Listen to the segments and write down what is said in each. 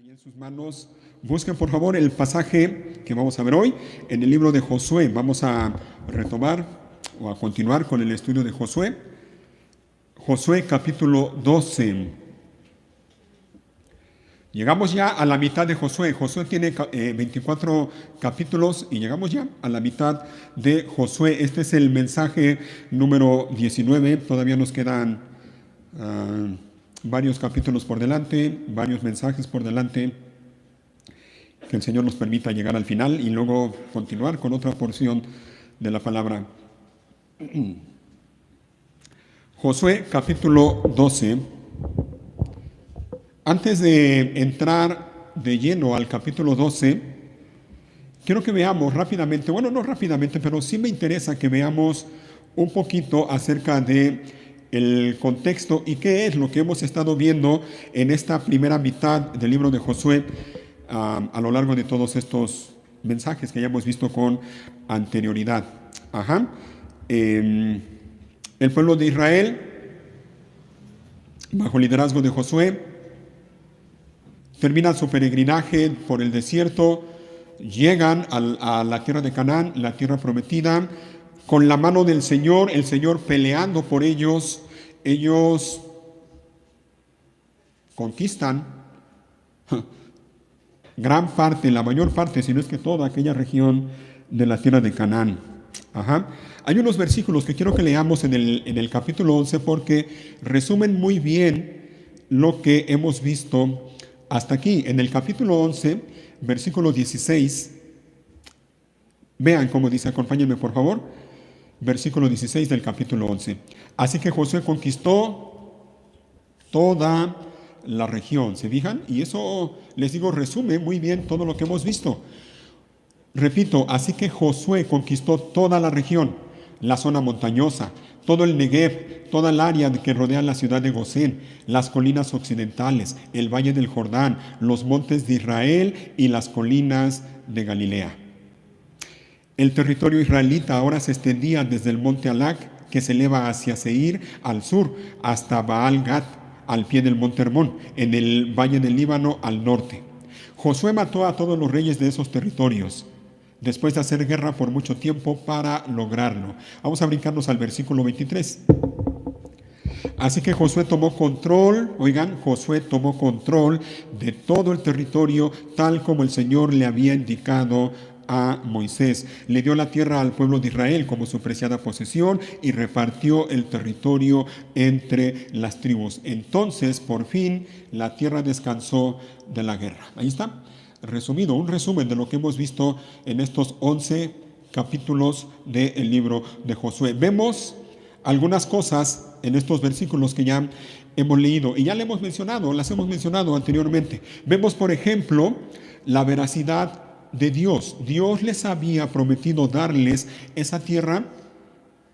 Ahí en sus manos, busquen por favor el pasaje que vamos a ver hoy en el libro de Josué. Vamos a retomar o a continuar con el estudio de Josué. Josué capítulo 12. Llegamos ya a la mitad de Josué. Josué tiene 24 capítulos y llegamos ya a la mitad de Josué. Este es el mensaje número 19. Todavía nos quedan varios capítulos por delante, varios mensajes por delante. Que el Señor nos permita llegar al final y luego continuar con otra porción de la palabra. Josué capítulo 12. Antes de entrar de lleno al capítulo 12, quiero que veamos rápidamente, bueno, no rápidamente, pero sí me interesa que veamos un poquito acerca de el contexto y qué es lo que hemos estado viendo en esta primera mitad del libro de Josué a lo largo de todos estos mensajes que ya hemos visto con anterioridad. El pueblo de Israel, bajo liderazgo de Josué, terminan su peregrinaje por el desierto, llegan a la tierra de Canaán, la tierra prometida, con la mano del Señor, el Señor peleando por ellos. Ellos conquistan gran parte, la mayor parte, si no es que toda aquella región de la tierra de Canaán. Hay unos versículos que quiero que leamos en el capítulo 11 porque resumen muy bien lo que hemos visto hasta aquí. En el capítulo 11, versículo 16, vean cómo dice, acompáñenme por favor, versículo 16 del capítulo 11. Así que Josué conquistó toda la región, ¿se fijan? Y eso, les digo, resume muy bien todo lo que hemos visto. Repito, así que Josué conquistó toda la región, la zona montañosa, todo el Negev, toda el área que rodea la ciudad de Gosén, las colinas occidentales, el valle del Jordán, los montes de Israel y las colinas de Galilea. El territorio israelita ahora se extendía desde el monte Alac, que se eleva hacia Seir al sur, hasta Baal Gad, al pie del monte Hermón, en el valle del Líbano al norte. Josué mató a todos los reyes de esos territorios, después de hacer guerra por mucho tiempo para lograrlo. Vamos a brincarnos al versículo 23. Así que Josué tomó control, Josué tomó control de todo el territorio, tal como el Señor le había indicado a Moisés. Le dio la tierra al pueblo de Israel como su preciada posesión y repartió el territorio entre las tribus. Entonces, por fin, la tierra descansó de la guerra. Ahí está, resumido, un resumen de lo que hemos visto en estos 11 capítulos del libro de Josué. Vemos algunas cosas en estos versículos que ya hemos leído y ya las hemos mencionado anteriormente. Vemos, por ejemplo, la veracidad de Dios. Dios les había prometido darles esa tierra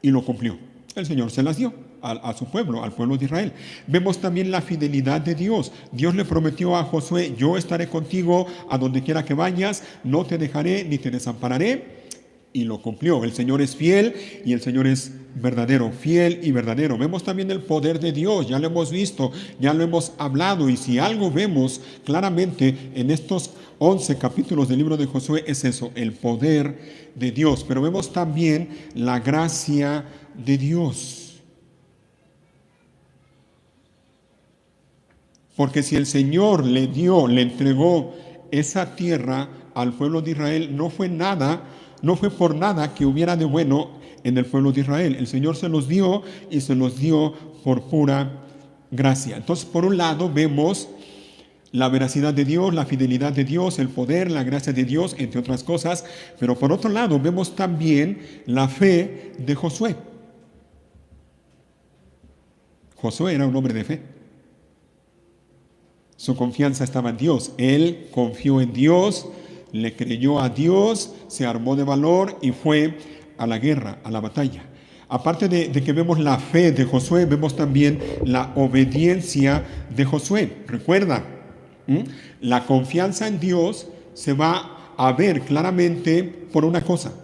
y lo cumplió. El Señor se las dio a su pueblo, al pueblo de Israel. Vemos también la fidelidad de Dios. Dios le prometió a Josué: yo estaré contigo a donde quiera que vayas, no te dejaré ni te desampararé. Y lo cumplió. El Señor es fiel y el Señor es verdadero, fiel y verdadero. Vemos también el poder de Dios, ya lo hemos visto, ya lo hemos hablado, y si algo vemos claramente en estos 11 capítulos del libro de Josué es eso, el poder de Dios. Pero vemos también la gracia de Dios. Porque si el Señor le entregó esa tierra al pueblo de Israel, no fue por nada que hubiera de bueno en el pueblo de Israel. El Señor se los dio y se los dio por pura gracia. Entonces, por un lado vemos la veracidad de Dios, la fidelidad de Dios, el poder, la gracia de Dios, entre otras cosas. Pero por otro lado vemos también la fe de Josué. Josué era un hombre de fe. Su confianza estaba en Dios. Él confió en Dios, le creyó a Dios, se armó de valor y fue a la guerra, a la batalla. Aparte de que vemos la fe de Josué, vemos también la obediencia de Josué. Recuerda, la confianza en Dios se va a ver claramente por una cosa: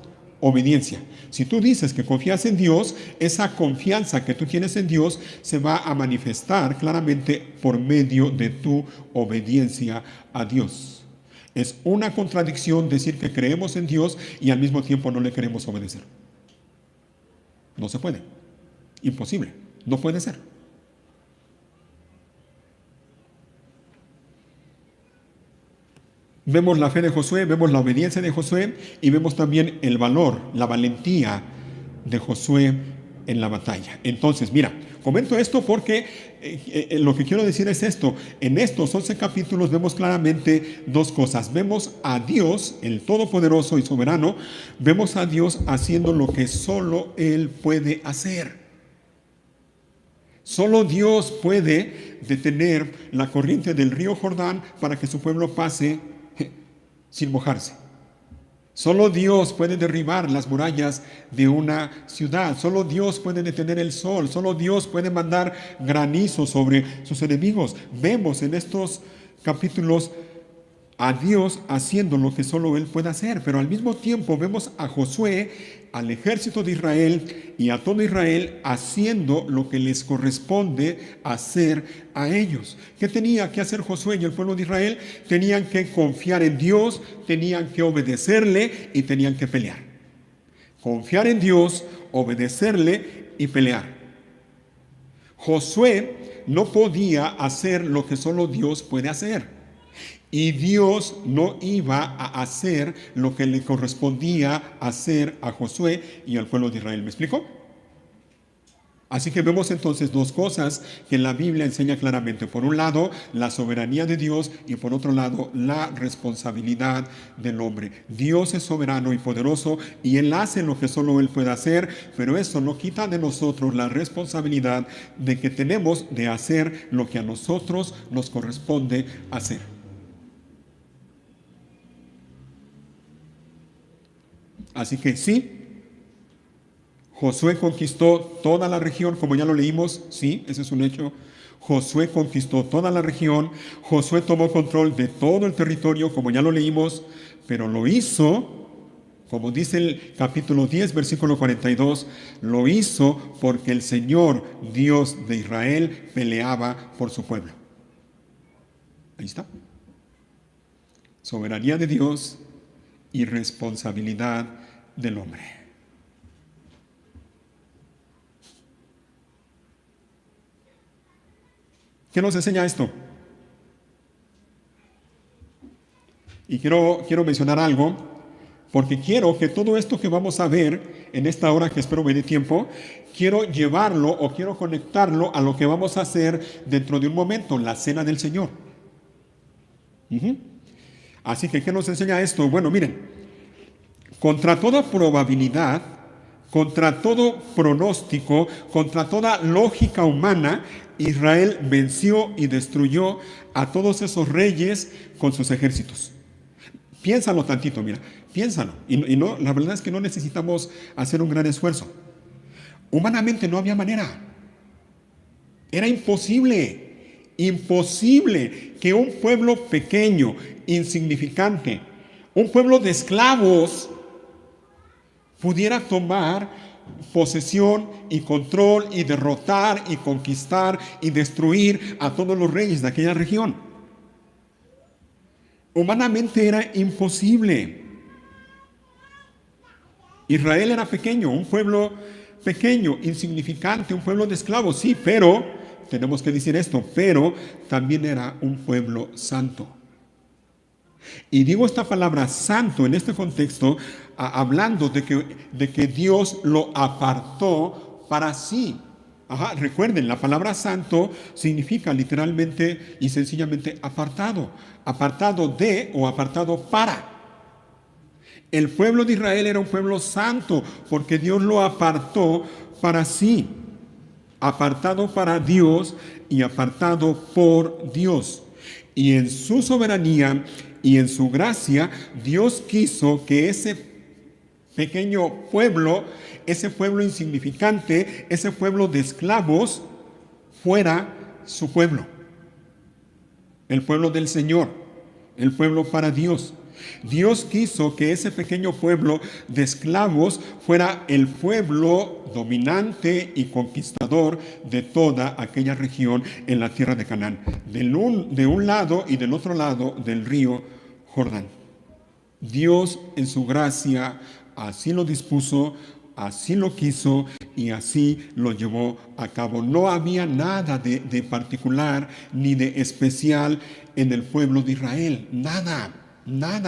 obediencia. Si tú dices que confías en Dios, esa confianza que tú tienes en Dios se va a manifestar claramente por medio de tu obediencia a Dios. Es una contradicción decir que creemos en Dios y al mismo tiempo no le queremos obedecer. No se puede. Imposible. No puede ser. Vemos la fe de Josué, vemos la obediencia de Josué y vemos también el valor, la valentía de Josué en la batalla. Entonces, mira, comento esto porque lo que quiero decir es esto. En estos 11 capítulos vemos claramente dos cosas. Vemos a Dios, el Todopoderoso y Soberano, vemos a Dios haciendo lo que solo Él puede hacer. Solo Dios puede detener la corriente del río Jordán para que su pueblo pase sin mojarse. Solo Dios puede derribar las murallas de una ciudad. Solo Dios puede detener el sol. Solo Dios puede mandar granizo sobre sus enemigos. Vemos en estos capítulos a Dios haciendo lo que solo Él puede hacer, pero al mismo tiempo vemos a Josué, al ejército de Israel y a todo Israel haciendo lo que les corresponde hacer a ellos. ¿Qué tenía que hacer Josué y el pueblo de Israel? Tenían que confiar en Dios, tenían que obedecerle y tenían que pelear. Confiar en Dios, obedecerle y pelear. Josué no podía hacer lo que solo Dios puede hacer. Y Dios no iba a hacer lo que le correspondía hacer a Josué y al pueblo de Israel. ¿Me explico? Así que vemos entonces dos cosas que la Biblia enseña claramente. Por un lado, la soberanía de Dios y por otro lado, la responsabilidad del hombre. Dios es soberano y poderoso y Él hace lo que solo Él puede hacer, pero eso no quita de nosotros la responsabilidad de que tenemos de hacer lo que a nosotros nos corresponde hacer. Así que sí, Josué conquistó toda la región, como ya lo leímos, sí, ese es un hecho. Josué conquistó toda la región, Josué tomó control de todo el territorio, como ya lo leímos, pero lo hizo, como dice el capítulo 10, versículo 42, lo hizo porque el Señor, Dios de Israel, peleaba por su pueblo. Ahí está. Soberanía de Dios y responsabilidad del hombre. ¿Qué nos enseña esto? Y quiero mencionar algo, porque quiero que todo esto que vamos a ver en esta hora, que espero me dé tiempo, quiero llevarlo o quiero conectarlo a lo que vamos a hacer dentro de un momento, la cena del Señor. Así que, ¿qué nos enseña esto? Bueno, miren, contra toda probabilidad, contra todo pronóstico, contra toda lógica humana, Israel venció y destruyó a todos esos reyes con sus ejércitos. Piénsalo tantito, mira, piénsalo. Y no, la verdad es que no necesitamos hacer un gran esfuerzo. Humanamente no había manera. Era imposible que un pueblo pequeño, insignificante, un pueblo de esclavos, pudiera tomar posesión y control y derrotar y conquistar y destruir a todos los reyes de aquella región. Humanamente era imposible. Israel era pequeño, un pueblo pequeño, insignificante, un pueblo de esclavos, sí, pero, tenemos que decir esto, pero también era un pueblo santo. Y digo esta palabra santo en este contexto, hablando de que Dios lo apartó para sí. Recuerden, la palabra santo significa literalmente y sencillamente apartado. Apartado de o apartado para. El pueblo de Israel era un pueblo santo porque Dios lo apartó para sí. Apartado para Dios y apartado por Dios. Y en su soberanía y en su gracia, Dios quiso que ese pequeño pueblo, ese pueblo insignificante, ese pueblo de esclavos, fuera su pueblo. El pueblo del Señor, el pueblo para Dios. Dios quiso que ese pequeño pueblo de esclavos fuera el pueblo dominante y conquistador de toda aquella región en la tierra de Canaán, de un lado y del otro lado del río Jordán. Dios en su gracia así lo dispuso, así lo quiso y así lo llevó a cabo. No había nada de particular ni de especial en el pueblo de Israel, nada,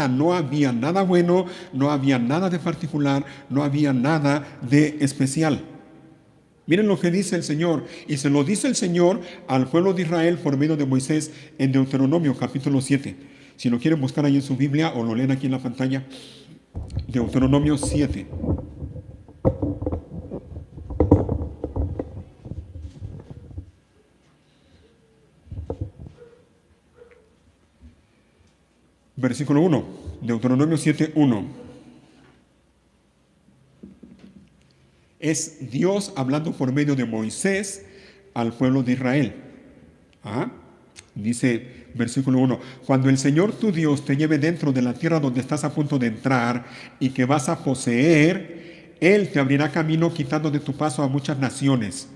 no había nada bueno, no había nada de particular, no había nada de especial. Miren lo que dice el Señor, y se lo dice el Señor al pueblo de Israel por medio de Moisés en Deuteronomio capítulo 7. Si lo quieren buscar ahí en su Biblia o lo leen aquí en la pantalla, Deuteronomio 7. Versículo 1, Deuteronomio 7, 1. Es Dios hablando por medio de Moisés al pueblo de Israel. Dice versículo 1, cuando el Señor tu Dios te lleve dentro de la tierra donde estás a punto de entrar y que vas a poseer, Él te abrirá camino quitando de tu paso a muchas naciones.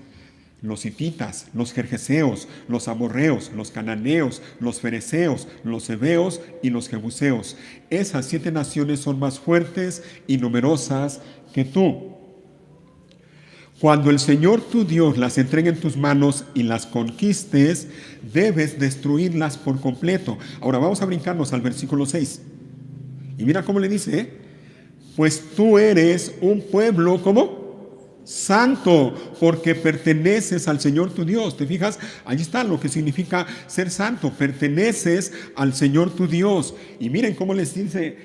Los hititas, los jerjeseos, los amorreos, los cananeos, los fereceos, los heveos y los jebuseos. Esas 7 naciones son más fuertes y numerosas que tú. Cuando el Señor tu Dios las entregue en tus manos y las conquistes, debes destruirlas por completo. Ahora vamos a brincarnos al versículo 6. Y mira cómo le dice, pues tú eres un pueblo, ¿cómo? Santo, porque perteneces al Señor tu Dios. ¿Te fijas? Allí está lo que significa ser santo. Perteneces al Señor tu Dios. Y miren cómo les dice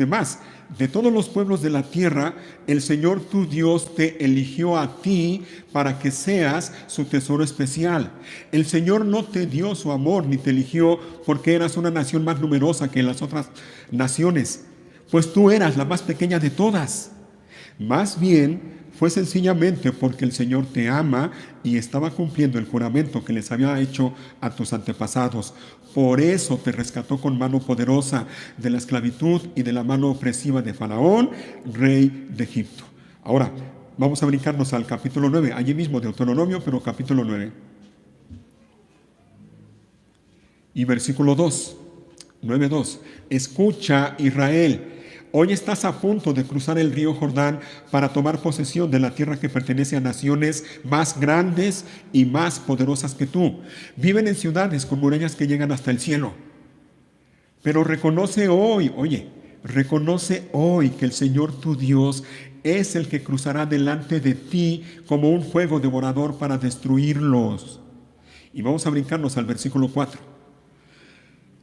más. De todos los pueblos de la tierra, el Señor tu Dios te eligió a ti para que seas su tesoro especial. El Señor no te dio su amor ni te eligió porque eras una nación más numerosa que las otras naciones, pues tú eras la más pequeña de todas. Más bien, fue sencillamente porque el Señor te ama y estaba cumpliendo el juramento que les había hecho a tus antepasados. Por eso te rescató con mano poderosa de la esclavitud y de la mano opresiva de Faraón, rey de Egipto. Ahora, vamos a brincarnos al capítulo 9, allí mismo de Deuteronomio, pero capítulo 9. Y versículo 2, 9:2. Escucha, Israel. Hoy estás a punto de cruzar el río Jordán para tomar posesión de la tierra que pertenece a naciones más grandes y más poderosas que tú. Viven en ciudades con murallas que llegan hasta el cielo. Pero reconoce hoy que el Señor tu Dios es el que cruzará delante de ti como un fuego devorador para destruirlos. Y vamos a brincarnos al versículo 4.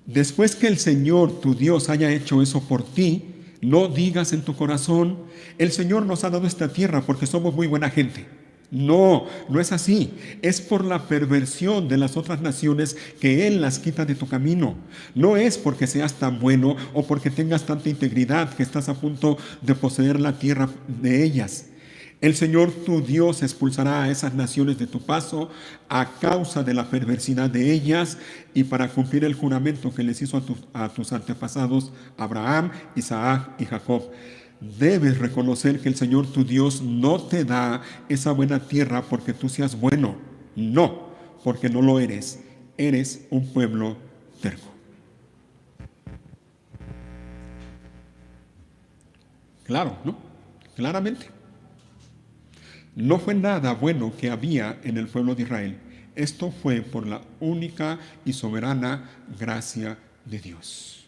Después que el Señor tu Dios haya hecho eso por ti, no digas en tu corazón, el Señor nos ha dado esta tierra porque somos muy buena gente. No, no es así. Es por la perversión de las otras naciones que Él las quita de tu camino. No es porque seas tan bueno o porque tengas tanta integridad que estás a punto de poseer la tierra de ellas. El Señor tu Dios expulsará a esas naciones de tu paso a causa de la perversidad de ellas y para cumplir el juramento que les hizo a tus antepasados Abraham, Isaac y Jacob. Debes reconocer que el Señor tu Dios no te da esa buena tierra porque tú seas bueno. No, porque no lo eres. Eres un pueblo terco. Claro, ¿no? Claramente. No fue nada bueno que había en el pueblo de Israel. Esto fue por la única y soberana gracia de Dios.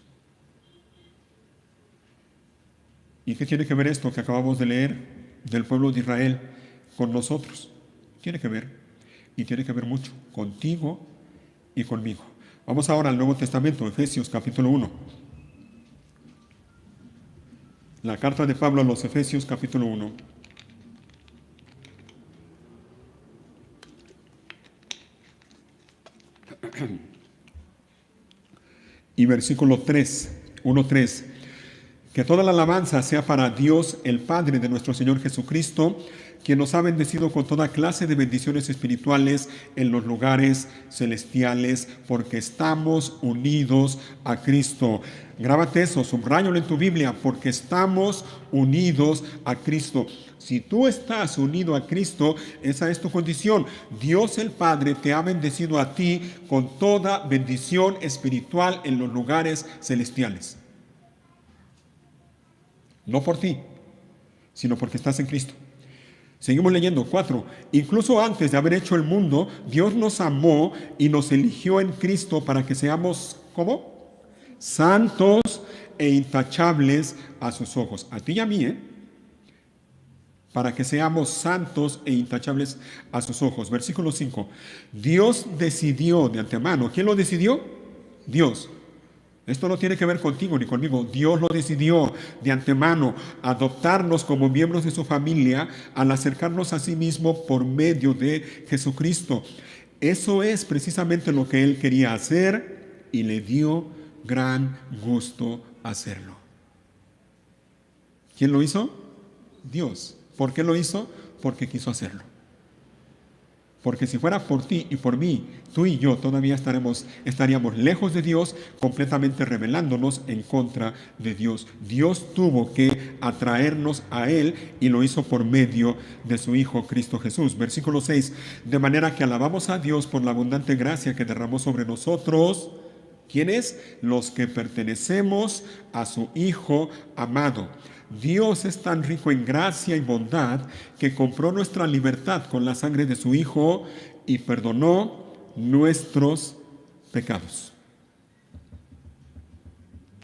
¿Y qué tiene que ver esto que acabamos de leer del pueblo de Israel con nosotros? Tiene que ver, y tiene que ver mucho, contigo y conmigo. Vamos ahora al Nuevo Testamento, Efesios capítulo 1. La carta de Pablo a los Efesios capítulo 1. Y versículo 3, 1:3. Que toda la alabanza sea para Dios, el Padre de nuestro Señor Jesucristo, quien nos ha bendecido con toda clase de bendiciones espirituales en los lugares celestiales, porque estamos unidos a Cristo. Grábate eso, subráyalo en tu Biblia, porque estamos unidos a Cristo. Si tú estás unido a Cristo, esa es tu condición. Dios el Padre te ha bendecido a ti con toda bendición espiritual en los lugares celestiales. No por ti, sino porque estás en Cristo. Seguimos leyendo. 4. Incluso antes de haber hecho el mundo, Dios nos amó y nos eligió en Cristo para que seamos, ¿cómo? Santos e intachables a sus ojos. A ti y a mí, para que seamos santos e intachables a sus ojos. Versículo 5. Dios decidió de antemano. ¿Quién lo decidió? Dios. Esto no tiene que ver contigo ni conmigo. Dios lo decidió de antemano, adoptarnos como miembros de su familia al acercarnos a sí mismo por medio de Jesucristo. Eso es precisamente lo que Él quería hacer y le dio gran gusto hacerlo. ¿Quién lo hizo? Dios. ¿Por qué lo hizo? Porque quiso hacerlo. Porque si fuera por ti y por mí, tú y yo todavía estaríamos lejos de Dios, completamente rebelándonos en contra de Dios. Dios tuvo que atraernos a Él y lo hizo por medio de su Hijo Cristo Jesús. Versículo 6. De manera que alabamos a Dios por la abundante gracia que derramó sobre nosotros. ¿Quiénes? Los que pertenecemos a su Hijo amado. Dios es tan rico en gracia y bondad que compró nuestra libertad con la sangre de su Hijo y perdonó nuestros pecados.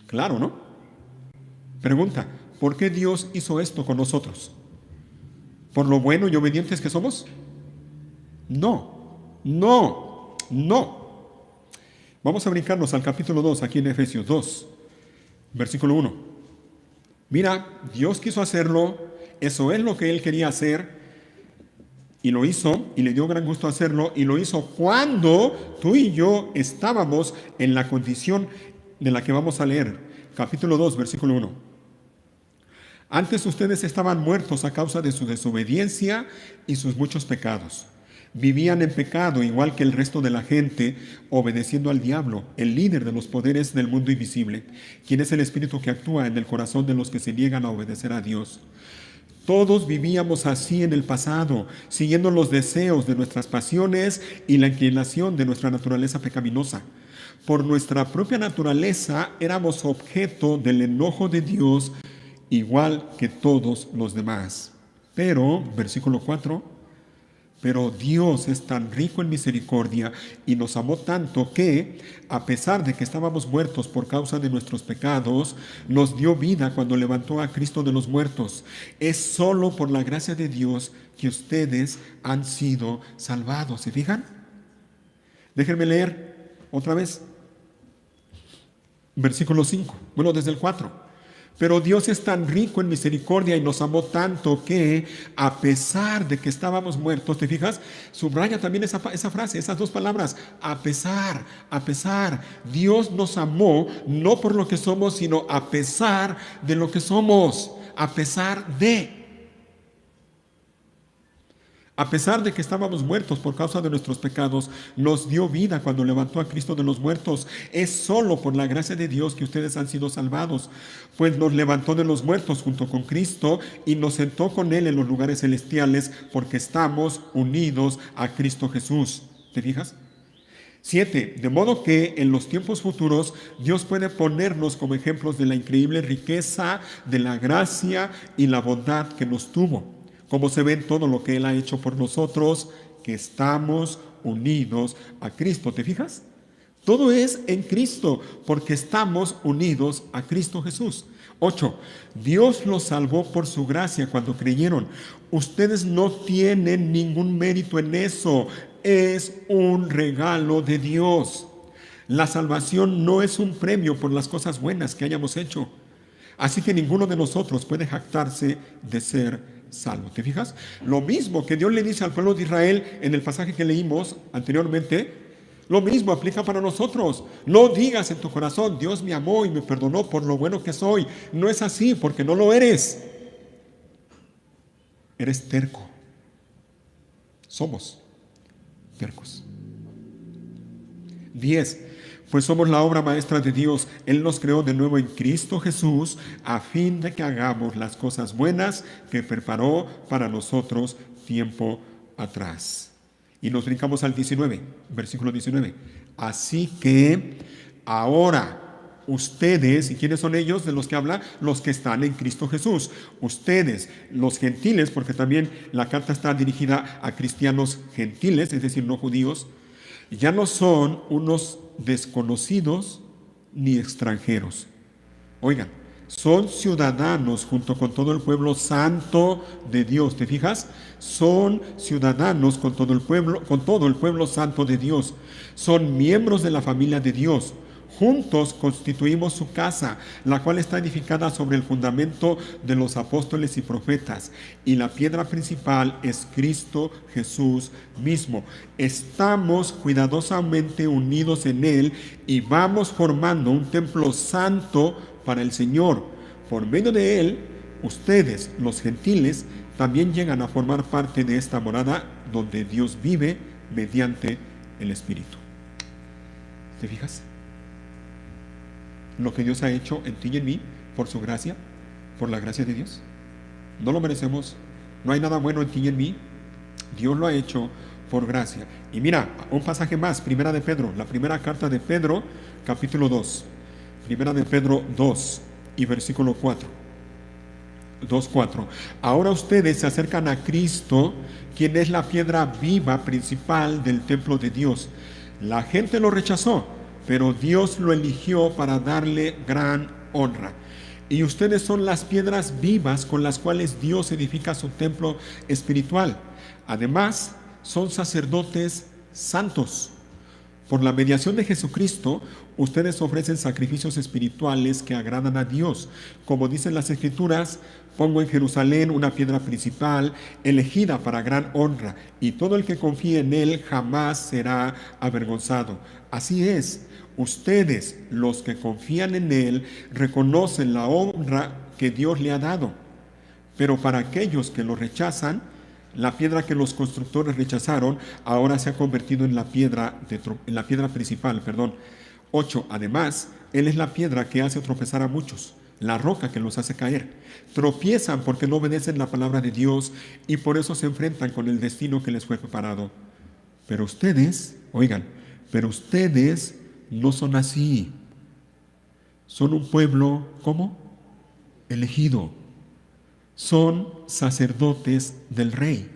Claro, ¿no? Pregunta, ¿por qué Dios hizo esto con nosotros? ¿Por lo bueno y obedientes que somos? No, no, no. Vamos a brincarnos al capítulo 2, aquí en Efesios 2, versículo 1. Mira, Dios quiso hacerlo, eso es lo que Él quería hacer, y lo hizo, y le dio gran gusto hacerlo, y lo hizo cuando tú y yo estábamos en la condición de la que vamos a leer. Capítulo 2, versículo 1. Antes ustedes estaban muertos a causa de su desobediencia y sus muchos pecados. Vivían en pecado igual que el resto de la gente, obedeciendo al diablo, el líder de los poderes del mundo invisible, quien es el espíritu que actúa en el corazón de los que se niegan a obedecer a Dios. Todos vivíamos así en el pasado, siguiendo los deseos de nuestras pasiones y la inclinación de nuestra naturaleza pecaminosa. Por nuestra propia naturaleza éramos objeto del enojo de Dios, igual que todos los demás. Pero, versículo 4, pero Dios es tan rico en misericordia y nos amó tanto que, a pesar de que estábamos muertos por causa de nuestros pecados, nos dio vida cuando levantó a Cristo de los muertos. Es solo por la gracia de Dios que ustedes han sido salvados. ¿Se fijan? Déjenme leer otra vez. Versículo 5. Bueno, desde el 4. Pero Dios es tan rico en misericordia y nos amó tanto que, a pesar de que estábamos muertos, ¿te fijas? Subraya también esa frase, esas dos palabras, a pesar, Dios nos amó no por lo que somos, sino a pesar de lo que somos, a pesar de. A pesar de que estábamos muertos por causa de nuestros pecados, nos dio vida cuando levantó a Cristo de los muertos. Es solo por la gracia de Dios que ustedes han sido salvados, pues nos levantó de los muertos junto con Cristo y nos sentó con Él en los lugares celestiales porque estamos unidos a Cristo Jesús. ¿Te fijas? 7. De modo que en los tiempos futuros Dios puede ponernos como ejemplos de la increíble riqueza, de la gracia y la bondad que nos tuvo, como se ve en todo lo que Él ha hecho por nosotros, que estamos unidos a Cristo. ¿Te fijas? Todo es en Cristo, porque estamos unidos a Cristo Jesús. 8. Dios los salvó por su gracia cuando creyeron. Ustedes no tienen ningún mérito en eso. Es un regalo de Dios. La salvación no es un premio por las cosas buenas que hayamos hecho. Así que ninguno de nosotros puede jactarse de ser salvo. ¿Te fijas? Lo mismo que Dios le dice al pueblo de Israel en el pasaje que leímos anteriormente, Lo mismo aplica para nosotros. No digas en tu corazón, Dios me amó y me perdonó por lo bueno que soy. No es así, porque no lo eres. Eres terco. Somos tercos. 10. Pues somos la obra maestra de Dios. Él nos creó de nuevo en Cristo Jesús a fin de que hagamos las cosas buenas que preparó para nosotros tiempo atrás. Y nos brincamos al 19, versículo 19. Así que ahora ustedes, ¿y quiénes son ellos de los que habla? Los que están en Cristo Jesús. Ustedes, los gentiles, porque también la carta está dirigida a cristianos gentiles, es decir, no judíos, ya no son unos desconocidos ni extranjeros. Oigan, son ciudadanos junto con todo el pueblo santo de Dios. ¿Te fijas? Son ciudadanos con todo el pueblo santo de Dios. Son miembros de la familia de Dios. Juntos constituimos su casa, la cual está edificada sobre el fundamento de los apóstoles y profetas, y la piedra principal es Cristo Jesús mismo. Estamos cuidadosamente unidos en Él y vamos formando un templo santo para el Señor. Por medio de Él, ustedes, los gentiles, también llegan a formar parte de esta morada donde Dios vive mediante el Espíritu. ¿Te fijas? Lo que Dios ha hecho en ti y en mí, por su gracia, por la gracia de Dios. No lo merecemos, no hay nada bueno en ti y en mí. Dios lo ha hecho por gracia. Y mira, un pasaje más, Primera de Pedro, la primera carta de Pedro, capítulo 2. Primera de Pedro 2 y versículo 4. 2:4. Ahora ustedes se acercan a Cristo, quien es la piedra viva principal del templo de Dios. La gente lo rechazó, pero Dios lo eligió para darle gran honra. Y ustedes son las piedras vivas con las cuales Dios edifica su templo espiritual. Además, son sacerdotes santos. Por la mediación de Jesucristo, ustedes ofrecen sacrificios espirituales que agradan a Dios. Como dicen las Escrituras, pongo en Jerusalén una piedra principal, elegida para gran honra, y todo el que confíe en Él jamás será avergonzado. Así es. Ustedes, los que confían en Él, reconocen la honra que Dios le ha dado. Pero para aquellos que lo rechazan, la piedra que los constructores rechazaron, ahora se ha convertido en la piedra principal. 8. Además, Él es la piedra que hace tropezar a muchos, la roca que los hace caer. Tropiezan porque no obedecen la palabra de Dios y por eso se enfrentan con el destino que les fue preparado. Pero ustedes, oigan, no son así. Son un pueblo, ¿cómo? Elegido. Son sacerdotes del Rey.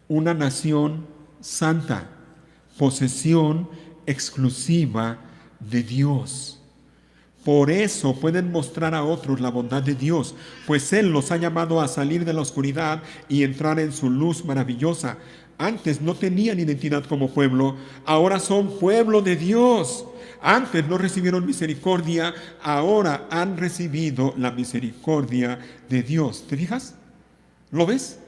Una nación santa. Posesión exclusiva de Dios. Por eso pueden mostrar a otros la bondad de Dios, pues Él los ha llamado a salir de la oscuridad y entrar en su luz maravillosa. Antes no tenían identidad como pueblo, ahora son pueblo de Dios. Antes no recibieron misericordia, ahora han recibido la misericordia de Dios. ¿Te fijas? ¿Lo ves?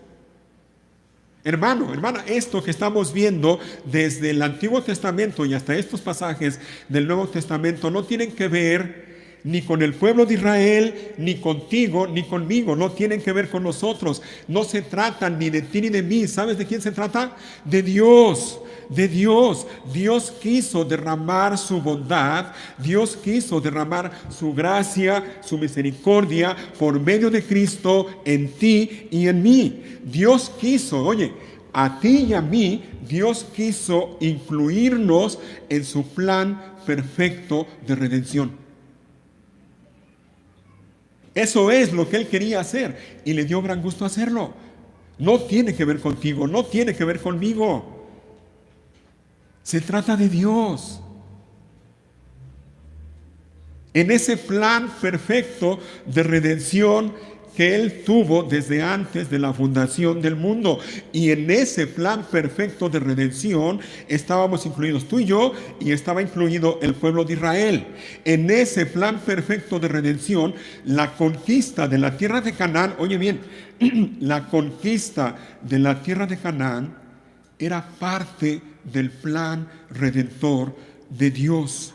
Hermano, hermana, esto que estamos viendo desde el Antiguo Testamento y hasta estos pasajes del Nuevo Testamento no tienen que ver ni con el pueblo de Israel, ni contigo, ni conmigo. No tienen que ver con nosotros. No se trata ni de ti ni de mí. ¿Sabes de quién se trata? De Dios. De Dios. Dios quiso derramar su bondad. Dios quiso derramar su gracia, su misericordia por medio de Cristo en ti y en mí. Dios quiso, oye, a ti y a mí, Dios quiso incluirnos en su plan perfecto de redención. Eso es lo que Él quería hacer y le dio gran gusto hacerlo. No tiene que ver contigo, no tiene que ver conmigo. Se trata de Dios. En ese plan perfecto de redención que Él tuvo desde antes de la fundación del mundo. Y en ese plan perfecto de redención estábamos incluidos tú y yo, y estaba incluido el pueblo de Israel. En ese plan perfecto de redención, la conquista de la tierra de Canaán, oye bien, la conquista de la tierra de Canaán era parte del plan redentor de Dios.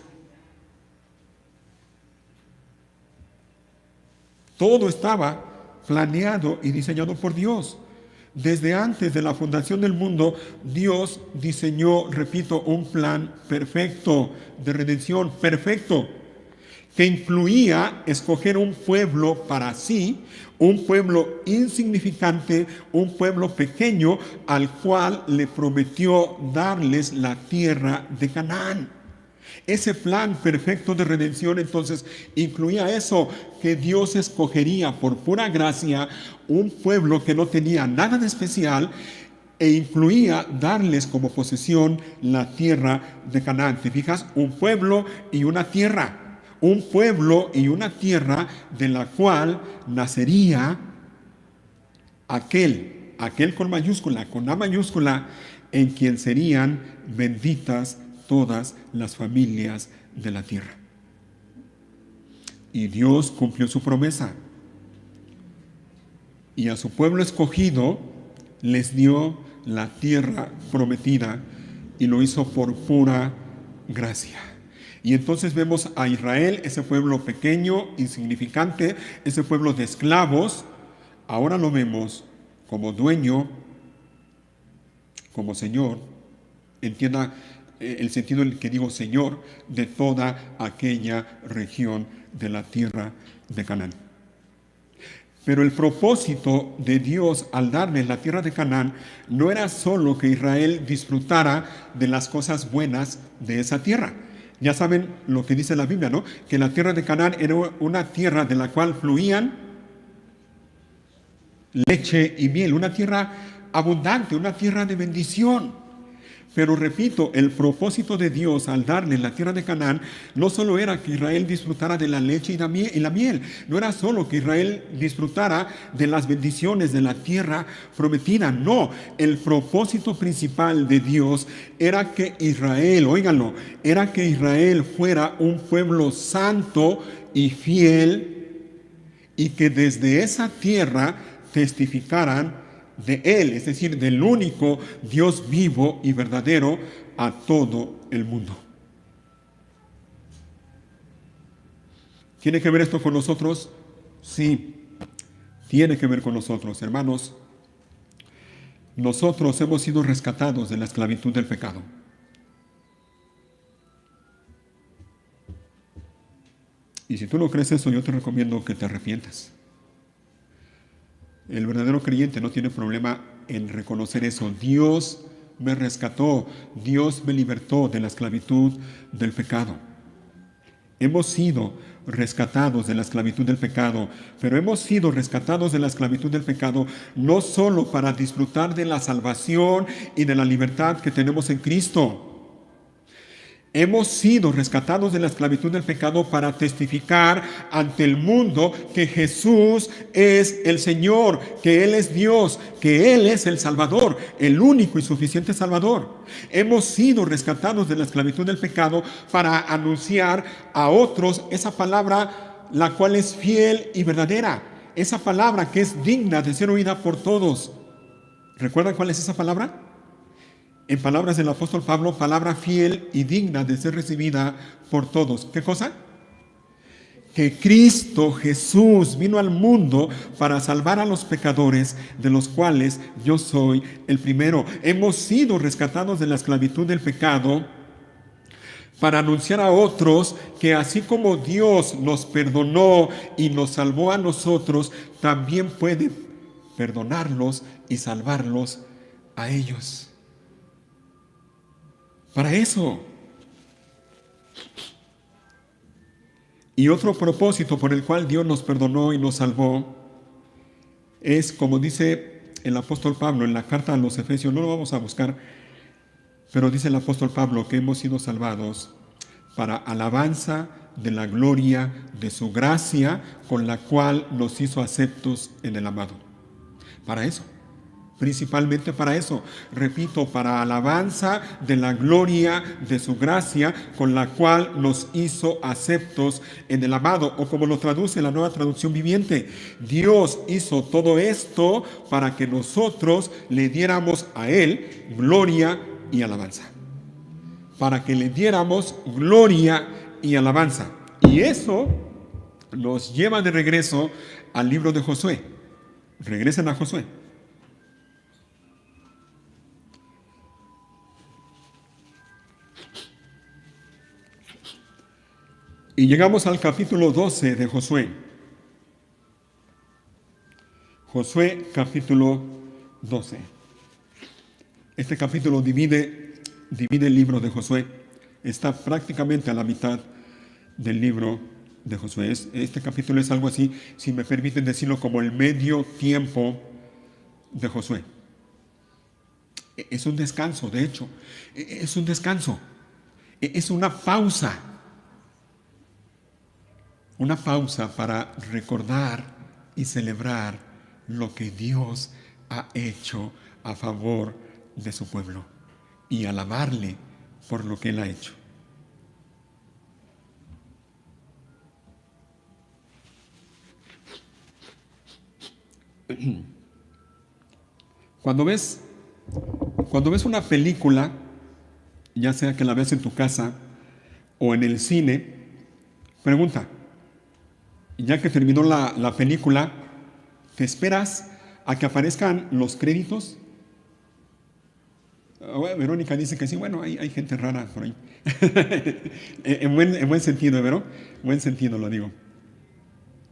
Todo estaba planeado y diseñado por Dios. Desde antes de la fundación del mundo, Dios diseñó, repito, un plan perfecto de redención, perfecto, que incluía escoger un pueblo para sí, un pueblo insignificante, un pueblo pequeño al cual le prometió darles la tierra de Canaán. Ese plan perfecto de redención entonces incluía eso, que Dios escogería por pura gracia un pueblo que no tenía nada de especial e incluía darles como posesión la tierra de Canaán. ¿Te fijas? Un pueblo y una tierra. Un pueblo y una tierra de la cual nacería aquel con mayúscula, con A mayúscula, en quien serían benditas todas las familias de la tierra. Y Dios cumplió su promesa. Y a su pueblo escogido les dio la tierra prometida y lo hizo por pura gracia. Y entonces vemos a Israel, ese pueblo pequeño, insignificante, ese pueblo de esclavos, ahora lo vemos como dueño, como Señor. Entienda el sentido en el que digo Señor, de toda aquella región de la tierra de Canaán. Pero el propósito de Dios al darles la tierra de Canaán no era solo que Israel disfrutara de las cosas buenas de esa tierra. Ya saben lo que dice la Biblia, ¿no? Que la tierra de Canaán era una tierra de la cual fluían leche y miel, una tierra abundante, una tierra de bendición. Pero repito, el propósito de Dios al darle la tierra de Canaán no solo era que Israel disfrutara de la leche y la miel, no era solo que Israel disfrutara de las bendiciones de la tierra prometida, no, el propósito principal de Dios era que Israel, óiganlo, era que Israel fuera un pueblo santo y fiel y que desde esa tierra testificaran de Él, es decir, del único Dios vivo y verdadero a todo el mundo. ¿Tiene que ver esto con nosotros? Sí, tiene que ver con nosotros, hermanos. Nosotros hemos sido rescatados de la esclavitud del pecado. Y si tú no crees eso, yo te recomiendo que te arrepientas. El verdadero creyente no tiene problema en reconocer eso. Dios me rescató, Dios me libertó de la esclavitud del pecado. Hemos sido rescatados de la esclavitud del pecado, pero hemos sido rescatados de la esclavitud del pecado no solo para disfrutar de la salvación y de la libertad que tenemos en Cristo. Hemos sido rescatados de la esclavitud del pecado para testificar ante el mundo que Jesús es el Señor, que Él es Dios, que Él es el Salvador, el único y suficiente Salvador. Hemos sido rescatados de la esclavitud del pecado para anunciar a otros esa palabra, la cual es fiel y verdadera, esa palabra que es digna de ser oída por todos. ¿Recuerdan cuál es esa palabra? En palabras del apóstol Pablo, palabra fiel y digna de ser recibida por todos. ¿Qué cosa? Que Cristo Jesús vino al mundo para salvar a los pecadores, de los cuales yo soy el primero. Hemos sido rescatados de la esclavitud del pecado para anunciar a otros que así como Dios nos perdonó y nos salvó a nosotros, también puede perdonarlos y salvarlos a ellos. Para eso. Y otro propósito por el cual Dios nos perdonó y nos salvó es, como dice el apóstol Pablo en la carta a los Efesios, no lo vamos a buscar, pero dice el apóstol Pablo que hemos sido salvados para alabanza de la gloria de su gracia, con la cual nos hizo aceptos en el amado. Para eso. Principalmente para eso, repito, para alabanza de la gloria de su gracia, con la cual nos hizo aceptos en el amado, o como lo traduce la Nueva Traducción Viviente, Dios hizo todo esto para que nosotros le diéramos a Él gloria y alabanza. para que le diéramos gloria y alabanza. Y eso nos lleva de regreso al libro de Josué. Regresen a Josué. Y llegamos al capítulo 12 de Josué. Josué capítulo 12. Este capítulo divide el libro de Josué. Está prácticamente a la mitad del libro de Josué. Este capítulo es algo así, si me permiten decirlo, como el medio tiempo de Josué. Es un descanso, de hecho. Es un descanso. Es una pausa. Una pausa para recordar y celebrar lo que Dios ha hecho a favor de su pueblo y alabarle por lo que Él ha hecho. Cuando ves una película, ya sea que la ves en tu casa o en el cine, pregunta, ya que terminó la película, ¿te esperas a que aparezcan los créditos? Verónica dice que sí, bueno, hay gente rara por ahí. en buen sentido, ¿verdad? Buen sentido lo digo.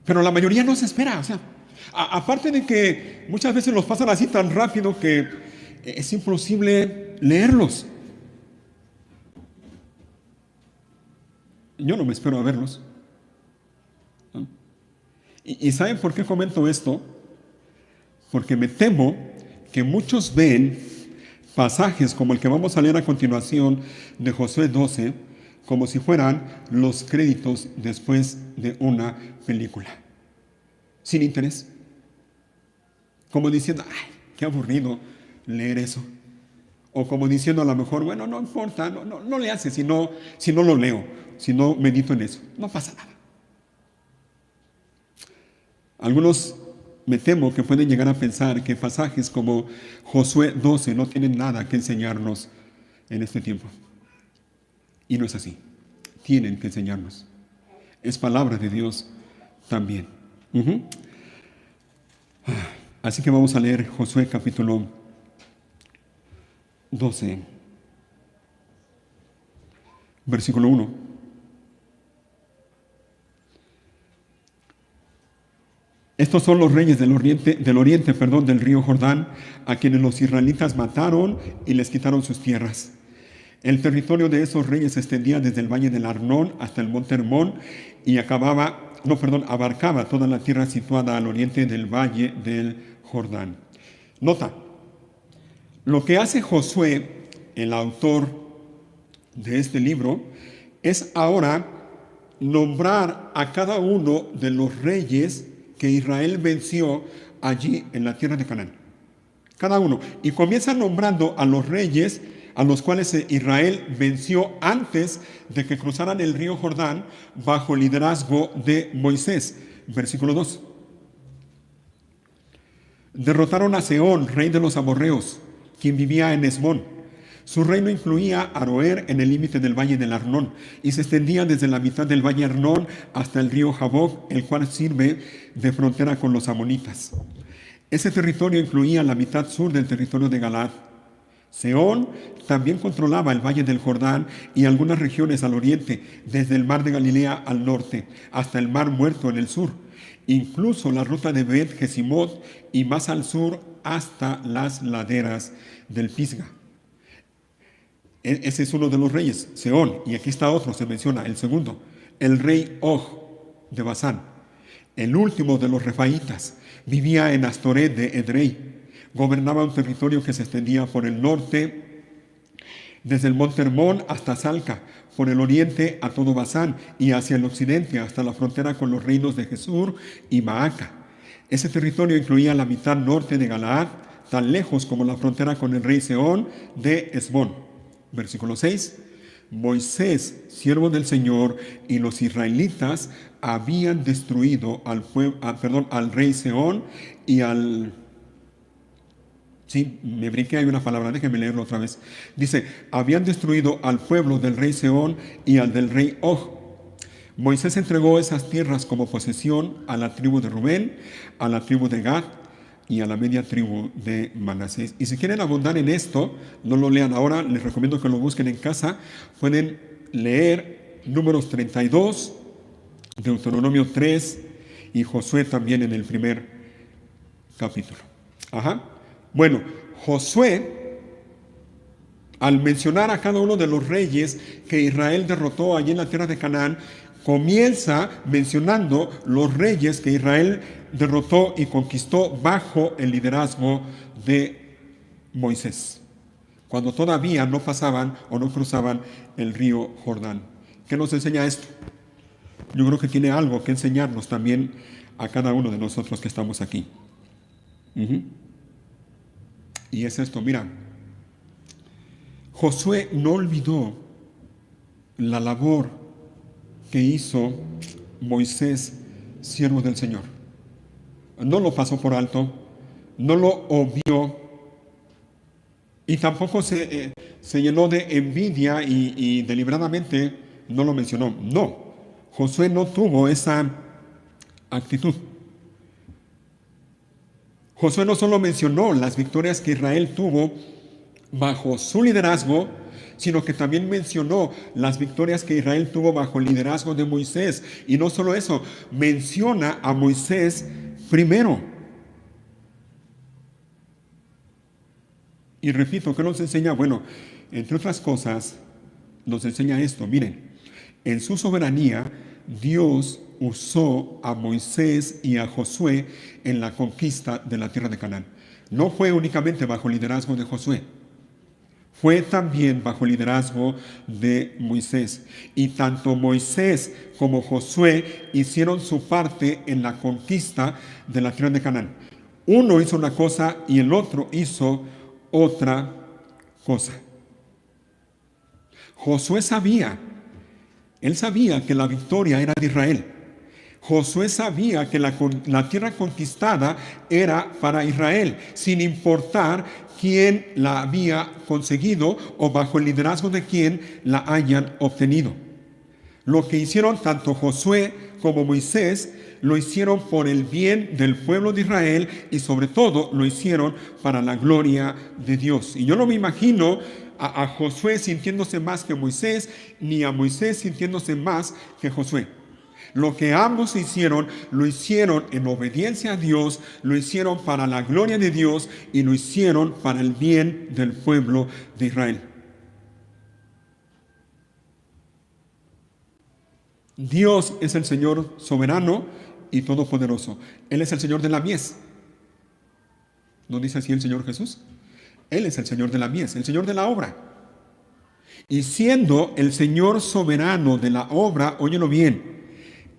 Pero la mayoría no se espera, o sea, aparte de que muchas veces los pasan así tan rápido que es imposible leerlos. Yo no me espero a verlos. ¿No? ¿Y saben por qué comento esto? Porque me temo que muchos ven pasajes como el que vamos a leer a continuación de Josué 12 como si fueran los créditos después de una película. Sin interés. Como diciendo, ay, qué aburrido leer eso. O como diciendo a lo mejor, bueno, no importa, no le hace si no lo leo, si no medito en eso. No pasa nada. Algunos me temo que pueden llegar a pensar que pasajes como Josué 12 no tienen nada que enseñarnos en este tiempo. Y no es así. Tienen que enseñarnos. Es palabra de Dios también. Así que vamos a leer Josué capítulo 12, versículo 1. Estos son los reyes del oriente, del río Jordán, a quienes los israelitas mataron y les quitaron sus tierras. El territorio de esos reyes se extendía desde el valle del Arnón hasta el monte Hermón y abarcaba toda la tierra situada al oriente del valle del Jordán. Nota, lo que hace Josué, el autor de este libro, es ahora nombrar a cada uno de los reyes que Israel venció allí en la tierra de Canaán. Cada uno. Y comienza nombrando a los reyes a los cuales Israel venció antes de que cruzaran el río Jordán bajo el liderazgo de Moisés. Versículo 2. Derrotaron a Sehón, rey de los amorreos, quien vivía en Hesbón. Su reino incluía Aroer en el límite del valle del Arnón y se extendía desde la mitad del valle Arnón hasta el río Jaboc, el cual sirve de frontera con los amonitas. Ese territorio incluía la mitad sur del territorio de Galaad. Sehón también controlaba el valle del Jordán y algunas regiones al oriente, desde el mar de Galilea al norte hasta el mar Muerto en el sur, incluso la ruta de Bet Jesimot y más al sur hasta las laderas del Pisga. Ese es uno de los reyes, Sehón, y aquí está otro, se menciona, el segundo, el rey Og de Basán. El último de los refaítas vivía en Astoret de Edrei. Gobernaba un territorio que se extendía por el norte, desde el monte Hermón hasta Salca, por el oriente a todo Basán y hacia el occidente hasta la frontera con los reinos de Jesur y Maaca. Ese territorio incluía la mitad norte de Galaad, tan lejos como la frontera con el rey Sehón de Hesbón. Versículo 6. Moisés, siervo del Señor, y los israelitas habían destruido al rey Sehón y al Sí, me brinqué, hay una palabra, déjenme leerlo otra vez. Dice, habían destruido al pueblo del rey Seón y al del rey Og. Moisés entregó esas tierras como posesión a la tribu de Rubén, a la tribu de Gad y a la media tribu de Manasés. Y si quieren abundar en esto, no lo lean ahora, les recomiendo que lo busquen en casa. Pueden leer Números 32, Deuteronomio 3 y Josué también en el primer capítulo. Ajá. Bueno, Josué, al mencionar a cada uno de los reyes que Israel derrotó allí en la tierra de Canaán, comienza mencionando los reyes que Israel derrotó y conquistó bajo el liderazgo de Moisés, cuando todavía no pasaban o no cruzaban el río Jordán. ¿Qué nos enseña esto? Yo creo que tiene algo que enseñarnos también a cada uno de nosotros que estamos aquí. Y es esto, mira, Josué no olvidó la labor que hizo Moisés, siervo del Señor. No lo pasó por alto, no lo obvió y tampoco se llenó de envidia y deliberadamente no lo mencionó. No, Josué no tuvo esa actitud. Josué no solo mencionó las victorias que Israel tuvo bajo su liderazgo, sino que también mencionó las victorias que Israel tuvo bajo el liderazgo de Moisés. Y no solo eso, menciona a Moisés primero. Y repito, ¿qué nos enseña? Bueno, entre otras cosas, nos enseña esto. Miren, en su soberanía, Dios usó a Moisés y a Josué en la conquista de la tierra de Canaán. No fue únicamente bajo el liderazgo de Josué, fue también bajo el liderazgo de Moisés. Y tanto Moisés como Josué hicieron su parte en la conquista de la tierra de Canaán. Uno hizo una cosa y el otro hizo otra cosa. Josué sabía, él sabía que la victoria era de Israel. Josué sabía que la tierra conquistada era para Israel, sin importar quién la había conseguido o bajo el liderazgo de quién la hayan obtenido. Lo que hicieron tanto Josué como Moisés lo hicieron por el bien del pueblo de Israel y sobre todo lo hicieron para la gloria de Dios. Y yo no me imagino a Josué sintiéndose más que Moisés, ni a Moisés sintiéndose más que Josué. Lo que ambos hicieron, lo hicieron en obediencia a Dios, lo hicieron para la gloria de Dios y lo hicieron para el bien del pueblo de Israel. Dios es el Señor soberano y todopoderoso. Él es el Señor de la mies. ¿No dice así el Señor Jesús? Él es el Señor de la mies, el Señor de la obra. Y siendo el Señor soberano de la obra, óyelo bien,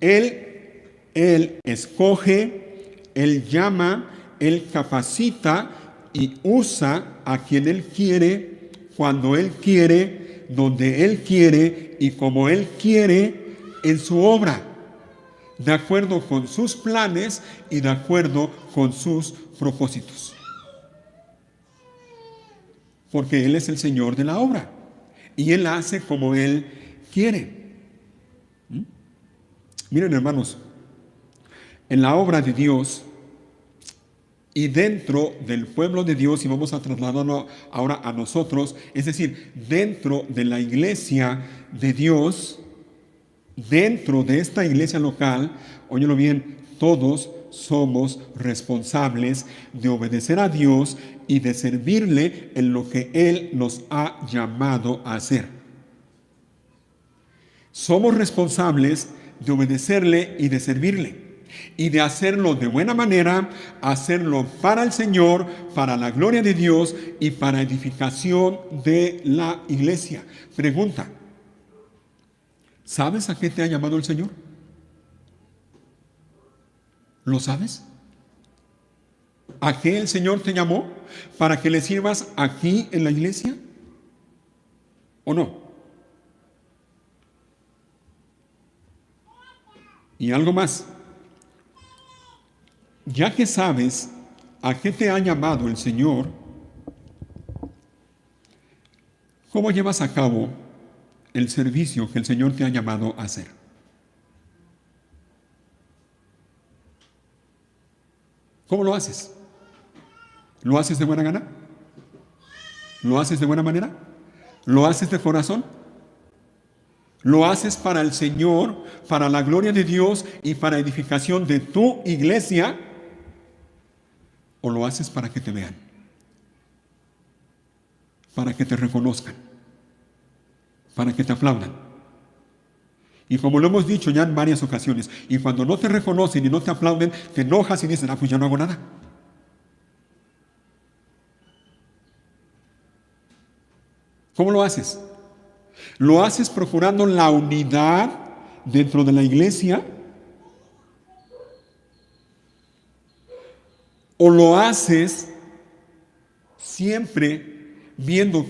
Él escoge, Él llama, Él capacita y usa a quien Él quiere, cuando Él quiere, donde Él quiere y como Él quiere en su obra, de acuerdo con sus planes y de acuerdo con sus propósitos. Porque Él es el Señor de la obra y Él hace como Él quiere. Miren, hermanos, en la obra de Dios y dentro del pueblo de Dios, y vamos a trasladarlo ahora a nosotros, es decir, dentro de la iglesia de Dios, dentro de esta iglesia local, óyelo bien, todos somos responsables de obedecer a Dios y de servirle en lo que Él nos ha llamado a hacer. Somos responsables de obedecerle y de servirle y de hacerlo de buena manera, hacerlo para el Señor, para la gloria de Dios y para edificación de la iglesia. Pregunta, ¿sabes a qué te ha llamado el Señor? ¿Lo sabes? ¿A qué el Señor te llamó? ¿Para que le sirvas aquí en la iglesia? ¿O no? Y algo más. Ya que sabes a qué te ha llamado el Señor, ¿Cómo llevas a cabo el servicio que el Señor te ha llamado a hacer? ¿Cómo lo haces? ¿Lo haces de buena gana? ¿Lo haces de buena manera? ¿Lo haces de corazón? ¿Lo haces para el Señor, para la gloria de Dios y para edificación de tu iglesia? ¿O lo haces para que te vean? Para que te reconozcan, para que te aplaudan. Y como lo hemos dicho ya en varias ocasiones, y cuando no te reconocen y no te aplauden, te enojas y dices, pues ya no hago nada. ¿Cómo lo haces? ¿Lo haces procurando la unidad dentro de la iglesia? ¿O lo haces siempre viendo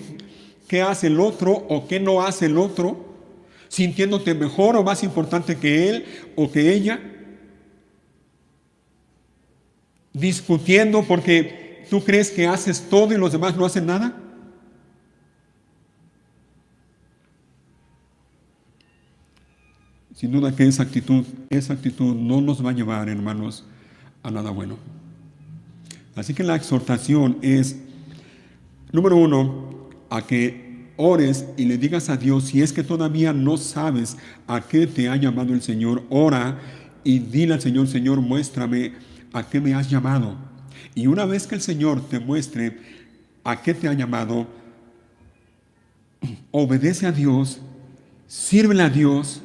qué hace el otro o qué no hace el otro, sintiéndote mejor o más importante que él o que ella, discutiendo porque tú crees que haces todo y los demás no hacen nada? Sin duda que esa actitud no nos va a llevar, hermanos, a nada bueno. Así que la exhortación es, número uno, a que ores y le digas a Dios, si es que todavía no sabes a qué te ha llamado el Señor, ora y dile al Señor, Señor, muéstrame a qué me has llamado. Y una vez que el Señor te muestre a qué te ha llamado, obedece a Dios, sírvele a Dios,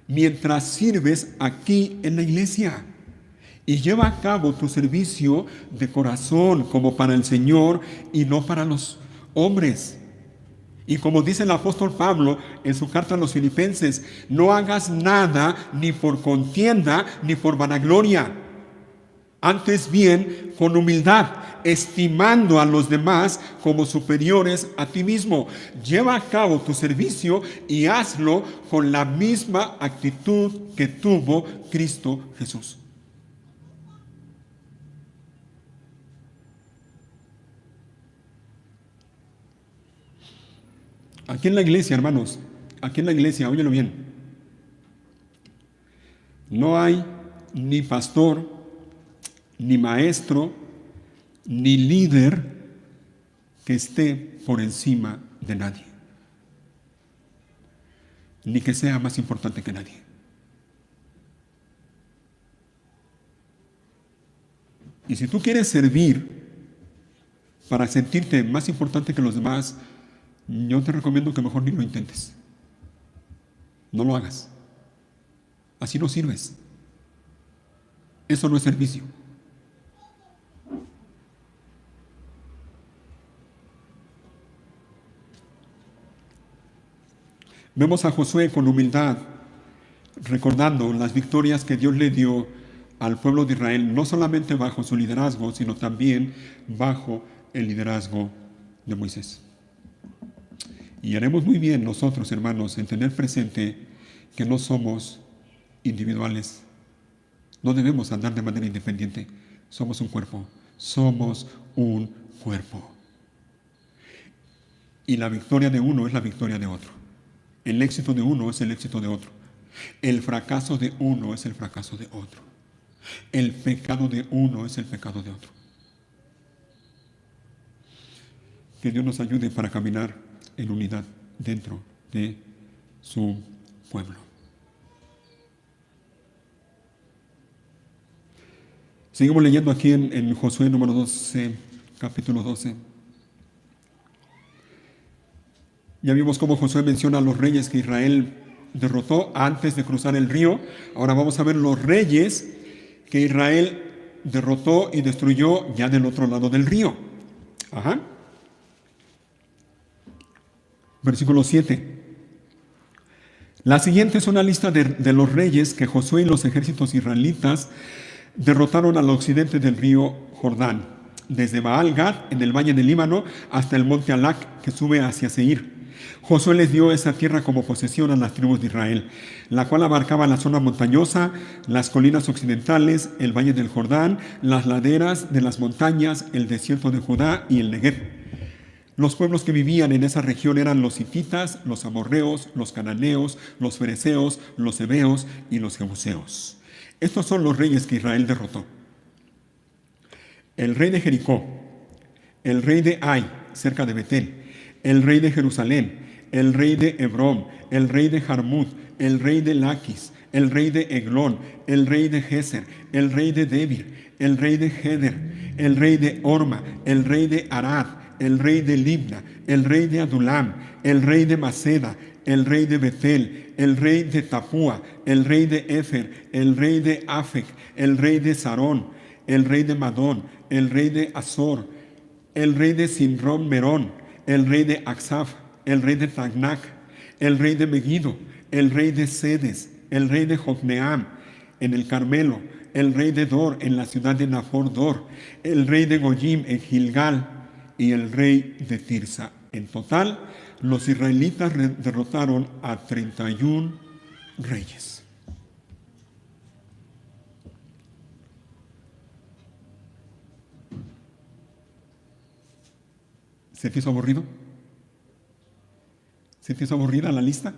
mientras sirves aquí en la iglesia. Y lleva a cabo tu servicio de corazón como para el Señor y no para los hombres. Y como dice el apóstol Pablo en su carta a los Filipenses, no hagas nada ni por contienda ni por vanagloria. Antes bien, con humildad, estimando a los demás como superiores a ti mismo. Lleva a cabo tu servicio y hazlo con la misma actitud que tuvo Cristo Jesús. Aquí en la iglesia, hermanos, aquí en la iglesia, óyelo bien, no hay ni pastor, ni maestro, ni líder que esté por encima de nadie, ni que sea más importante que nadie. Y si tú quieres servir para sentirte más importante que los demás, yo te recomiendo que mejor ni lo intentes. No lo hagas. Así no sirves. Eso no es servicio. Vemos a Josué con humildad, recordando las victorias que Dios le dio al pueblo de Israel, no solamente bajo su liderazgo, sino también bajo el liderazgo de Moisés. Y haremos muy bien nosotros, hermanos, en tener presente que no somos individuales. No debemos andar de manera independiente. Somos un cuerpo. Somos un cuerpo. Y la victoria de uno es la victoria de otro. El éxito de uno es el éxito de otro. El fracaso de uno es el fracaso de otro. El pecado de uno es el pecado de otro. Que Dios nos ayude para caminar en unidad dentro de su pueblo. Seguimos leyendo aquí en Josué número 12, capítulo 12. Ya vimos cómo Josué menciona a los reyes que Israel derrotó antes de cruzar el río. Ahora vamos a ver los reyes que Israel derrotó y destruyó ya del otro lado del río. Versículo 7. La siguiente es una lista de los reyes que Josué y los ejércitos israelitas derrotaron al occidente del río Jordán, desde Baal-Gad en el valle del Líbano hasta el monte Alac que sube hacia Seir. Josué les dio esa tierra como posesión a las tribus de Israel, la cual abarcaba la zona montañosa, las colinas occidentales, el valle del Jordán, las laderas de las montañas, el desierto de Judá y el Negev. Los pueblos que vivían en esa región eran los hititas, los amorreos, los cananeos, los fereceos, los heveos y los jebuseos. Estos son los reyes que Israel derrotó. El rey de Jericó, el rey de Ai, cerca de Betel, el rey de Jerusalén, el rey de Hebrón, el rey de Jarmut, el rey de Laquis, el rey de Eglón, el rey de Geser, el rey de Debir, el rey de Heder, el rey de Orma, el rey de Arad, el rey de Libna, el rey de Adulam, el rey de Maceda, el rey de Betel, el rey de Tapúa, el rey de Efer, el rey de Afec, el rey de Sarón, el rey de Madón, el rey de Azor, el rey de Sinrón Merón, el rey de Aksaf, el rey de Tagnac, el rey de Megiddo, el rey de Sedes, el rey de Jocneam en el Carmelo, el rey de Dor en la ciudad de Nafor Dor, el rey de Goyim en Gilgal y el rey de Tirsa. En total, los israelitas derrotaron a 31 reyes. ¿Se te hizo aburrido? ¿Se te hizo aburrida la lista?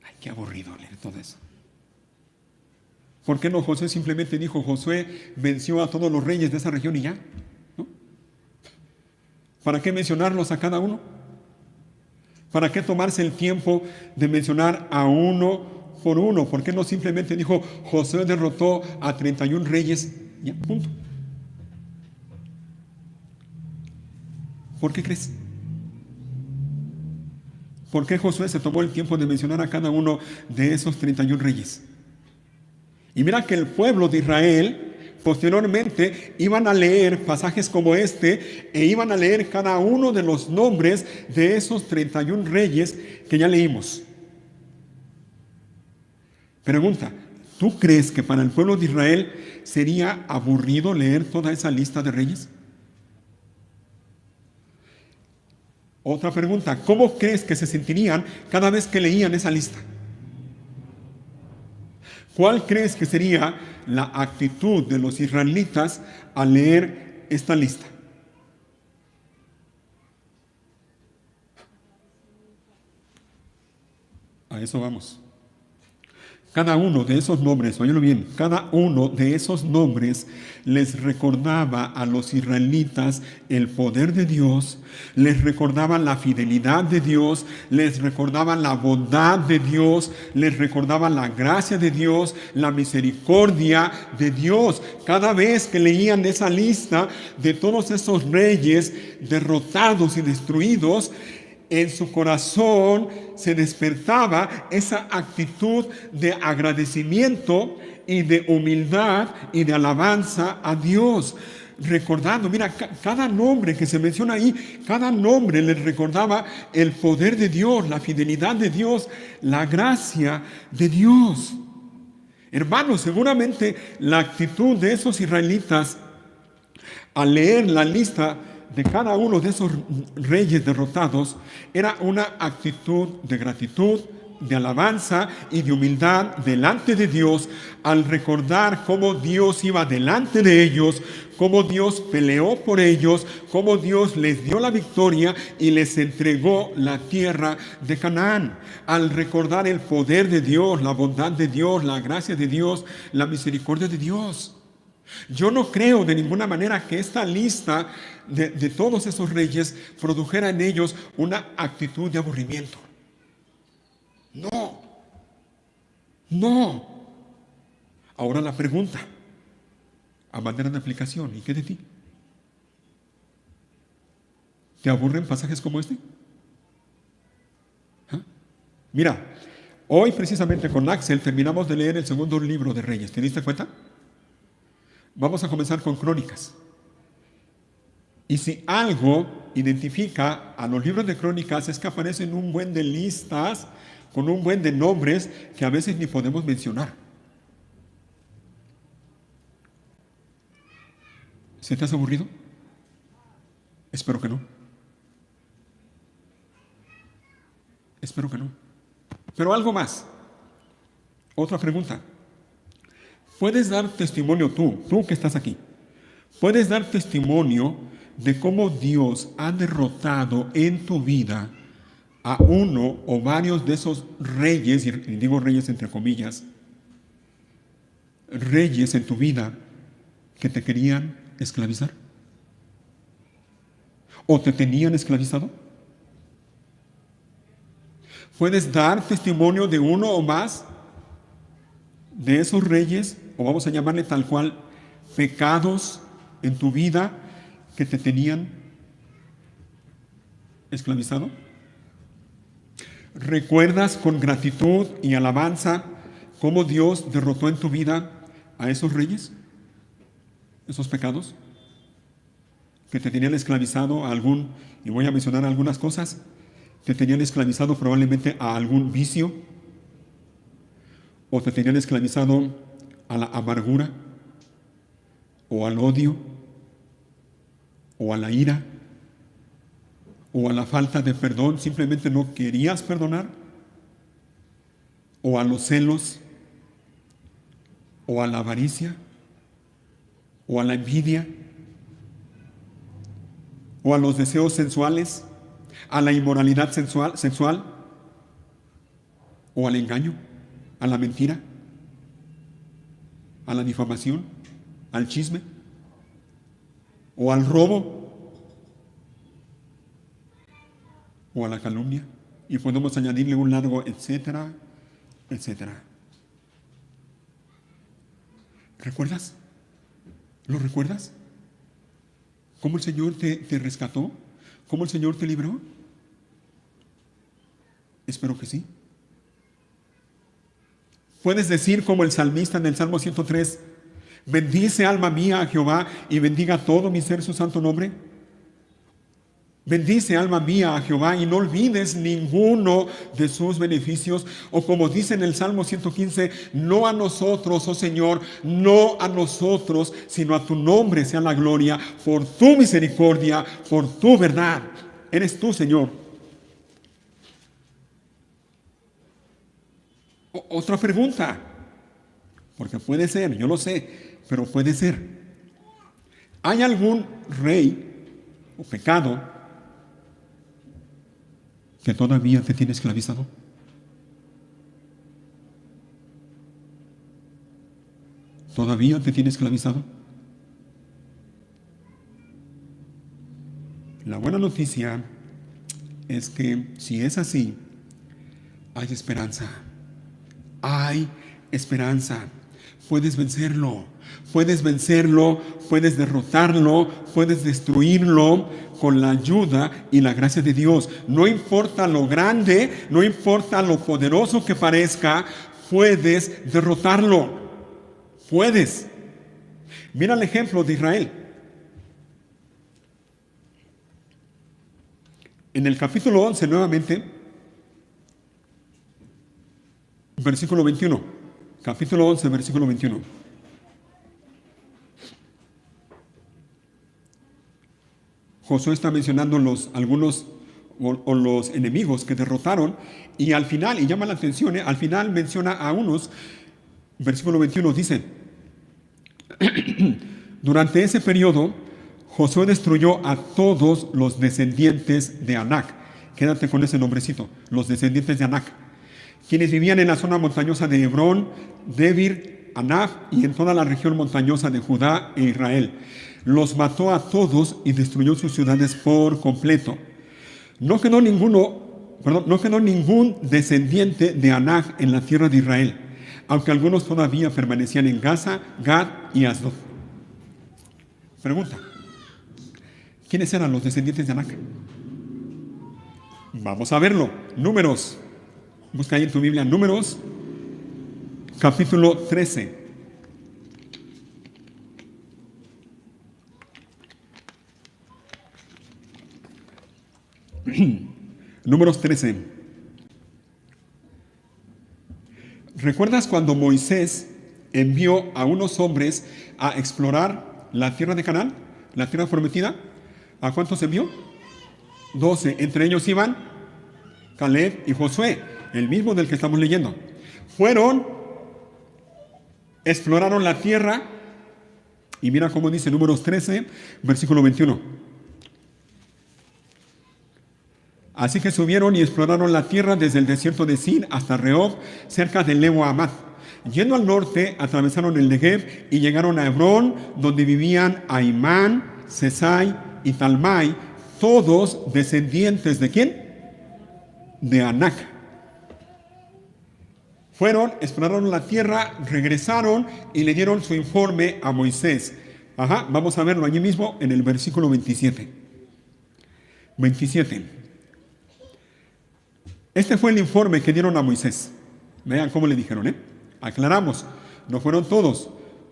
Ay, qué aburrido leer todo eso. ¿Por qué no Josué simplemente dijo, Josué venció a todos los reyes de esa región y ya? ¿No? ¿Para qué mencionarlos a cada uno? ¿Para qué tomarse el tiempo de mencionar a uno por uno? ¿Por qué no simplemente dijo, Josué derrotó a 31 reyes? Ya, punto. ¿Por qué crees? ¿Por qué Josué se tomó el tiempo de mencionar a cada uno de esos 31 reyes? Y mira que el pueblo de Israel posteriormente iban a leer pasajes como este e iban a leer cada uno de los nombres de esos 31 reyes que ya leímos. Pregunta, ¿tú crees que para el pueblo de Israel sería aburrido leer toda esa lista de reyes? Otra pregunta, ¿cómo crees que se sentirían cada vez que leían esa lista? ¿Cuál crees que sería la actitud de los israelitas al leer esta lista? A eso vamos. Cada uno de esos nombres, óyelo bien, cada uno de esos nombres les recordaba a los israelitas el poder de Dios, les recordaba la fidelidad de Dios, les recordaba la bondad de Dios, les recordaba la gracia de Dios, la misericordia de Dios. Cada vez que leían esa lista de todos esos reyes derrotados y destruidos, en su corazón se despertaba esa actitud de agradecimiento y de humildad y de alabanza a Dios. Recordando, mira, cada nombre que se menciona ahí, cada nombre les recordaba el poder de Dios, la fidelidad de Dios, la gracia de Dios. Hermanos, seguramente la actitud de esos israelitas al leer la lista de cada uno de esos reyes derrotados era una actitud de gratitud, de alabanza y de humildad delante de Dios al recordar cómo Dios iba delante de ellos, cómo Dios peleó por ellos, cómo Dios les dio la victoria y les entregó la tierra de Canaán. Al recordar el poder de Dios, la bondad de Dios, la gracia de Dios, la misericordia de Dios. Yo no creo de ninguna manera que esta lista de todos esos reyes produjera en ellos una actitud de aburrimiento. No, no. Ahora la pregunta, a manera de aplicación, ¿y qué de ti? ¿Te aburren pasajes como este? ¿Ah? Mira, hoy precisamente con Axel terminamos de leer el segundo libro de Reyes. ¿Te diste cuenta? Vamos a comenzar con Crónicas. Y si algo identifica a los libros de Crónicas es que aparecen un buen de listas con un buen de nombres que a veces ni podemos mencionar. ¿Se te has aburrido? Espero que no. Espero que no. Pero algo más. Otra pregunta. ¿Puedes dar testimonio tú que estás aquí? ¿Puedes dar testimonio de cómo Dios ha derrotado en tu vida a uno o varios de esos reyes, y digo reyes entre comillas, reyes en tu vida que te querían esclavizar o te tenían esclavizado? ¿Puedes dar testimonio de uno o más de esos reyes, o vamos a llamarle tal cual, pecados en tu vida que te tenían esclavizado? ¿Recuerdas con gratitud y alabanza cómo Dios derrotó en tu vida a esos reyes, esos pecados que te tenían esclavizado a algún, y voy a mencionar algunas cosas, te tenían esclavizado probablemente a algún vicio, o te tenían esclavizado a la amargura, o al odio, o a la ira, o a la falta de perdón, simplemente no querías perdonar, o a los celos, o a la avaricia, o a la envidia, o a los deseos sensuales, a la inmoralidad sexual, o al engaño, a la mentira, a la difamación, al chisme, o al robo, o a la calumnia, y podemos añadirle un largo etcétera, etcétera. ¿Recuerdas? ¿Lo recuerdas? ¿Cómo el Señor te rescató? ¿Cómo el Señor te libró? Espero que sí. Puedes decir como el salmista en el Salmo 103, bendice alma mía a Jehová y bendiga todo mi ser su santo nombre. Bendice alma mía a Jehová y no olvides ninguno de sus beneficios. O como dice en el Salmo 115, no a nosotros, oh Señor, no a nosotros, sino a tu nombre sea la gloria, por tu misericordia, por tu verdad. Eres tú, Señor. Otra pregunta, porque puede ser, yo lo sé, pero puede ser. ¿Hay algún rey o pecado que todavía te tiene esclavizado? ¿Todavía te tiene esclavizado? La buena noticia es que si es así, hay esperanza. Hay esperanza. Puedes vencerlo, puedes vencerlo, puedes derrotarlo, puedes destruirlo con la ayuda y la gracia de Dios. No importa lo grande, no importa lo poderoso que parezca, puedes derrotarlo. Puedes. Mira el ejemplo de Israel. En el capítulo 11 nuevamente, versículo 21. Capítulo 11, versículo 21. Josué está mencionando algunos los enemigos que derrotaron, y al final, y llama la atención, al final menciona a unos. Versículo 21 dice, durante ese periodo Josué destruyó a todos los descendientes de Anac. Quédate con ese nombrecito, los descendientes de Anac, quienes vivían en la zona montañosa de Hebrón, Debir, Anaf y en toda la región montañosa de Judá e Israel. Los mató a todos y destruyó sus ciudades por completo. No quedó ningún descendiente de Anac en la tierra de Israel, aunque algunos todavía permanecían en Gaza, Gad y Asdod. Pregunta, ¿quiénes eran los descendientes de Anac? Vamos a verlo. Números. Busca ahí en tu Biblia Números, capítulo 13. Números 13. ¿Recuerdas cuando Moisés envió a unos hombres a explorar la tierra de Canaán, la tierra prometida? ¿A cuántos envió? 12. Entre ellos iban Caleb y Josué, el mismo del que estamos leyendo. Fueron, exploraron la tierra, y mira cómo dice Números 13, versículo 21. Así que subieron y exploraron la tierra desde el desierto de Sin hasta Rehob, cerca de Lebo Amad. Yendo al norte, atravesaron el Negev y llegaron a Hebrón, donde vivían Aimán, Sesai y Talmai, todos descendientes ¿de quién? De Anac. Fueron, exploraron la tierra, regresaron y le dieron su informe a Moisés. Vamos a verlo allí mismo en el versículo 27. 27. Este fue el informe que dieron a Moisés. Vean cómo le dijeron, Aclaramos, no fueron todos,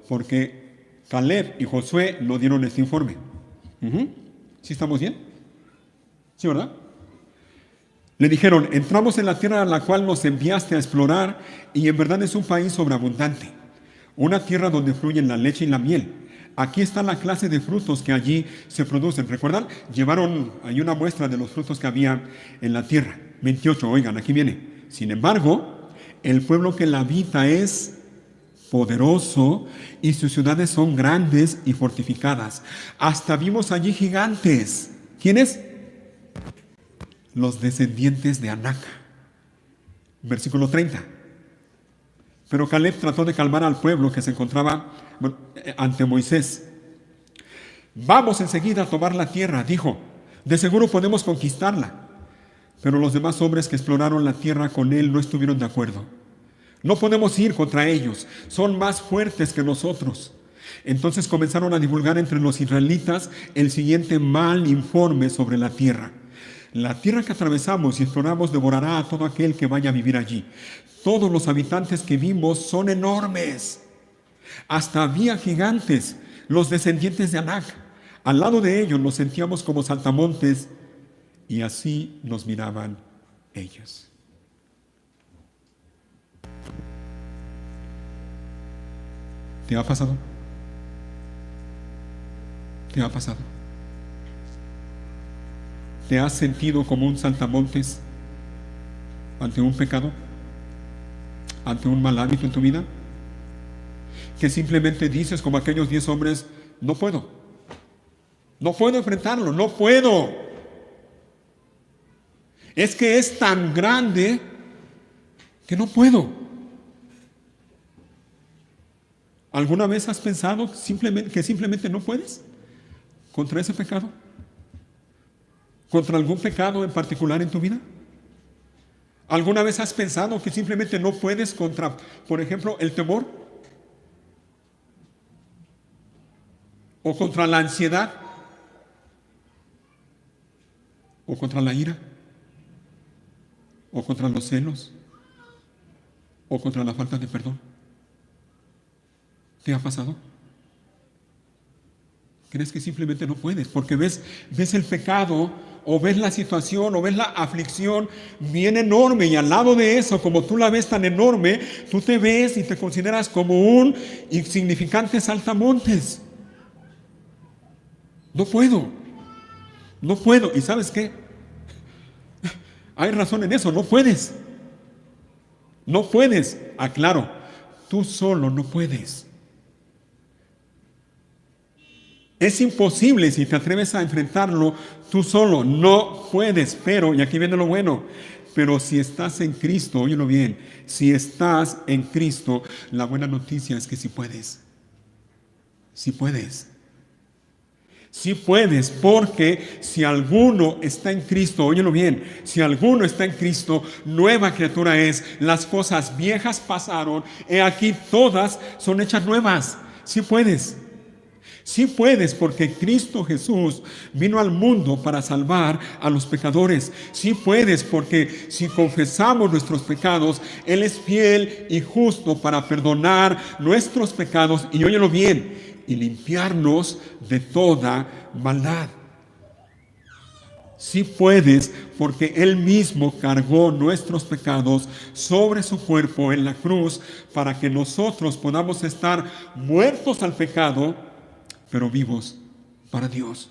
porque Caleb y Josué no dieron este informe. ¿Sí estamos bien? ¿Sí, verdad? Le dijeron, entramos en la tierra a la cual nos enviaste a explorar y en verdad es un país sobreabundante, una tierra donde fluyen la leche y la miel. Aquí está la clase de frutos que allí se producen. ¿Recuerdan? Llevaron ahí una muestra de los frutos que había en la tierra. 28, oigan, aquí viene. Sin embargo, el pueblo que la habita es poderoso y sus ciudades son grandes y fortificadas. Hasta vimos allí gigantes. ¿Quiénes? Los descendientes de Anac. Versículo 30. Pero Caleb trató de calmar al pueblo que se encontraba ante Moisés. Vamos enseguida a tomar la tierra, dijo. De seguro podemos conquistarla. Pero los demás hombres que exploraron la tierra con él no estuvieron de acuerdo. No podemos ir contra ellos, son más fuertes que nosotros. Entonces comenzaron a divulgar entre los israelitas el siguiente mal informe sobre la tierra. La tierra que atravesamos y exploramos devorará a todo aquel que vaya a vivir allí. Todos los habitantes que vimos son enormes. Hasta había gigantes, los descendientes de Anac. Al lado de ellos nos sentíamos como saltamontes y así nos miraban ellos. ¿Te ha pasado? ¿Te ha pasado? ¿Te has sentido como un saltamontes ante un pecado? ¿Ante un mal hábito en tu vida? Que simplemente dices como aquellos 10 hombres, no puedo. No puedo enfrentarlo, no puedo. Es que es tan grande que no puedo. ¿Alguna vez has pensado que simplemente no puedes contra ese pecado? ¿Contra algún pecado en particular en tu vida? ¿Alguna vez has pensado que simplemente no puedes contra, por ejemplo, el temor? ¿O contra la ansiedad? ¿O contra la ira? ¿O contra los celos? ¿O contra la falta de perdón? ¿Te ha pasado? ¿Crees que simplemente no puedes? Porque ves el pecado, o ves la situación, o ves la aflicción bien enorme, y al lado de eso, como tú la ves tan enorme, tú te ves y te consideras como un insignificante saltamontes. No puedo. No puedo. ¿Y sabes qué? Hay razón en eso, no puedes. No puedes. Aclaro, tú solo no puedes. Es imposible si te atreves a enfrentarlo tú solo. No puedes, pero, y aquí viene lo bueno, pero si estás en Cristo, óyelo bien, si estás en Cristo, la buena noticia es que sí puedes. Sí puedes. Sí puedes, porque si alguno está en Cristo, óyelo bien, si alguno está en Cristo, nueva criatura es. Las cosas viejas pasaron, he aquí todas son hechas nuevas. Sí puedes. Sí puedes, porque Cristo Jesús vino al mundo para salvar a los pecadores. Sí puedes, porque si confesamos nuestros pecados, Él es fiel y justo para perdonar nuestros pecados, y óyelo bien, y limpiarnos de toda maldad. Sí puedes, porque Él mismo cargó nuestros pecados sobre su cuerpo en la cruz, para que nosotros podamos estar muertos al pecado, pero vivos para Dios.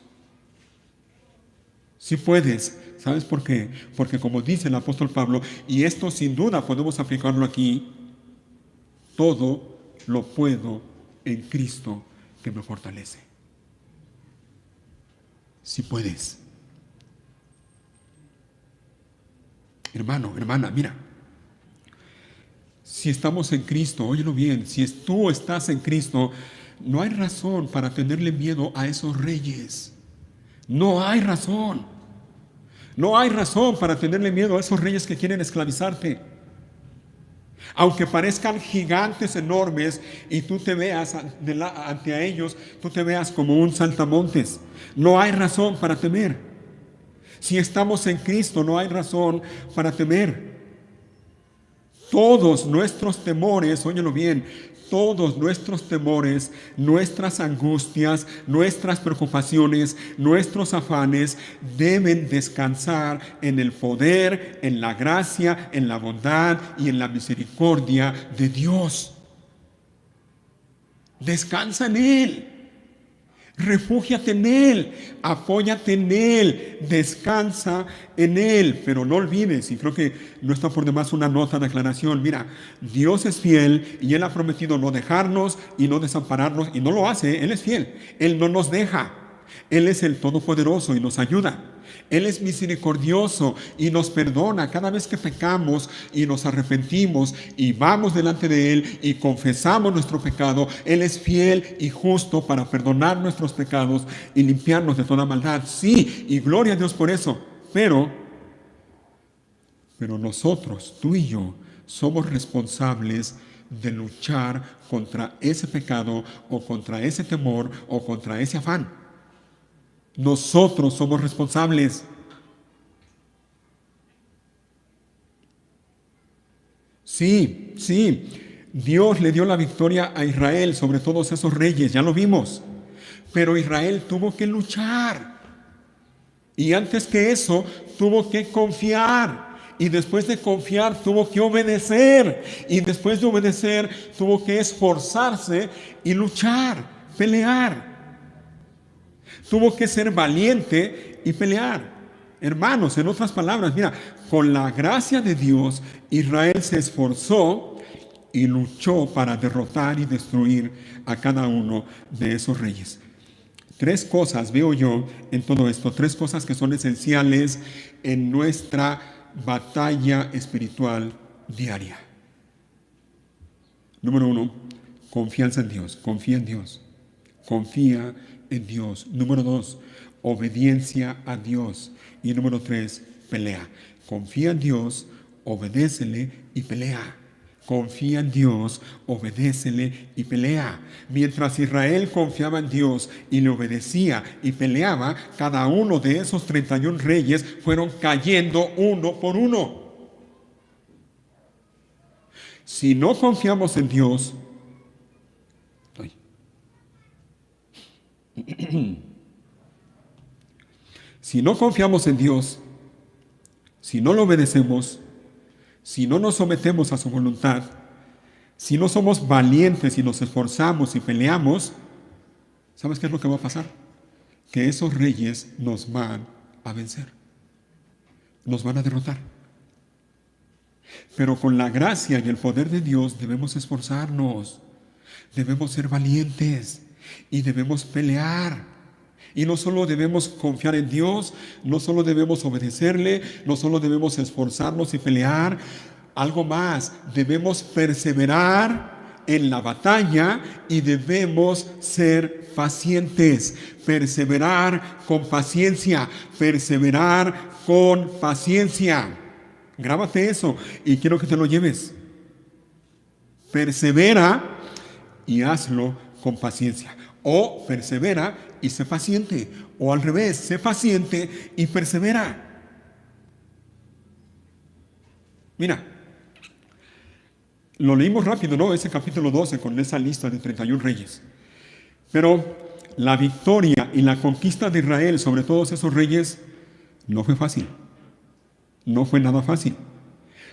Si puedes, ¿sabes por qué? Porque como dice el apóstol Pablo, y esto sin duda podemos aplicarlo aquí, todo lo puedo en Cristo que me fortalece. Si puedes. Hermano, hermana, mira. Si estamos en Cristo, óyelo bien, si tú estás en Cristo, no hay razón para tenerle miedo a esos reyes. No hay razón. No hay razón para tenerle miedo a esos reyes que quieren esclavizarte. Aunque parezcan gigantes enormes y tú te veas ante ellos, tú te veas como un saltamontes. No hay razón para temer. Si estamos en Cristo, no hay razón para temer. Todos nuestros temores, óyelo bien, todos nuestros temores, nuestras angustias, nuestras preocupaciones, nuestros afanes deben descansar en el poder, en la gracia, en la bondad y en la misericordia de Dios. Descansa en Él. Refúgiate en Él, apóyate en Él, descansa en Él, pero no olvides, y creo que no está por demás una nota de aclaración, mira, Dios es fiel y Él ha prometido no dejarnos y no desampararnos, y no lo hace, Él es fiel, Él no nos deja, Él es el Todopoderoso y nos ayuda. Él es misericordioso y nos perdona cada vez que pecamos y nos arrepentimos y vamos delante de Él y confesamos nuestro pecado. Él es fiel y justo para perdonar nuestros pecados y limpiarnos de toda maldad. Sí, y gloria a Dios por eso. Pero nosotros, tú y yo, somos responsables de luchar contra ese pecado o contra ese temor o contra ese afán. Nosotros somos responsables. Sí, Dios le dio la victoria a Israel sobre todos esos reyes, ya lo vimos. Pero Israel tuvo que luchar. Y antes que eso, tuvo que confiar. Y después de confiar, tuvo que obedecer. Y después de obedecer, tuvo que esforzarse y luchar, pelear. Tuvo que ser valiente y pelear. Hermanos, en otras palabras, mira, con la gracia de Dios, Israel se esforzó y luchó para derrotar y destruir a cada uno de esos reyes. Tres cosas veo yo en todo esto, tres cosas que son esenciales en nuestra batalla espiritual diaria. Número 1, confianza en Dios, confía en Dios, confía en Dios. Número 2, obediencia a Dios. Y número 3, pelea. Confía en Dios, obedécele y pelea. Confía en Dios, obedécele y pelea. Mientras Israel confiaba en Dios y le obedecía y peleaba, cada uno de esos 31 reyes fueron cayendo uno por uno. Si no confiamos en Dios, si no confiamos en Dios, si no lo obedecemos, si no nos sometemos a su voluntad, si no somos valientes y nos esforzamos y peleamos, ¿sabes qué es lo que va a pasar? Que esos reyes nos van a vencer, nos van a derrotar. Pero con la gracia y el poder de Dios debemos esforzarnos, debemos ser valientes y debemos pelear. Y no solo debemos confiar en Dios, no solo debemos obedecerle, no solo debemos esforzarnos y pelear, algo más, debemos perseverar en la batalla y debemos ser pacientes, perseverar con paciencia, perseverar con paciencia. Grábate eso y quiero que te lo lleves. Persevera y hazlo con paciencia. O persevera y sé paciente. O al revés, sé paciente y persevera. Mira, lo leímos rápido, ¿no? Ese capítulo 12 con esa lista de 31 reyes. Pero la victoria y la conquista de Israel sobre todos esos reyes no fue fácil. No fue nada fácil.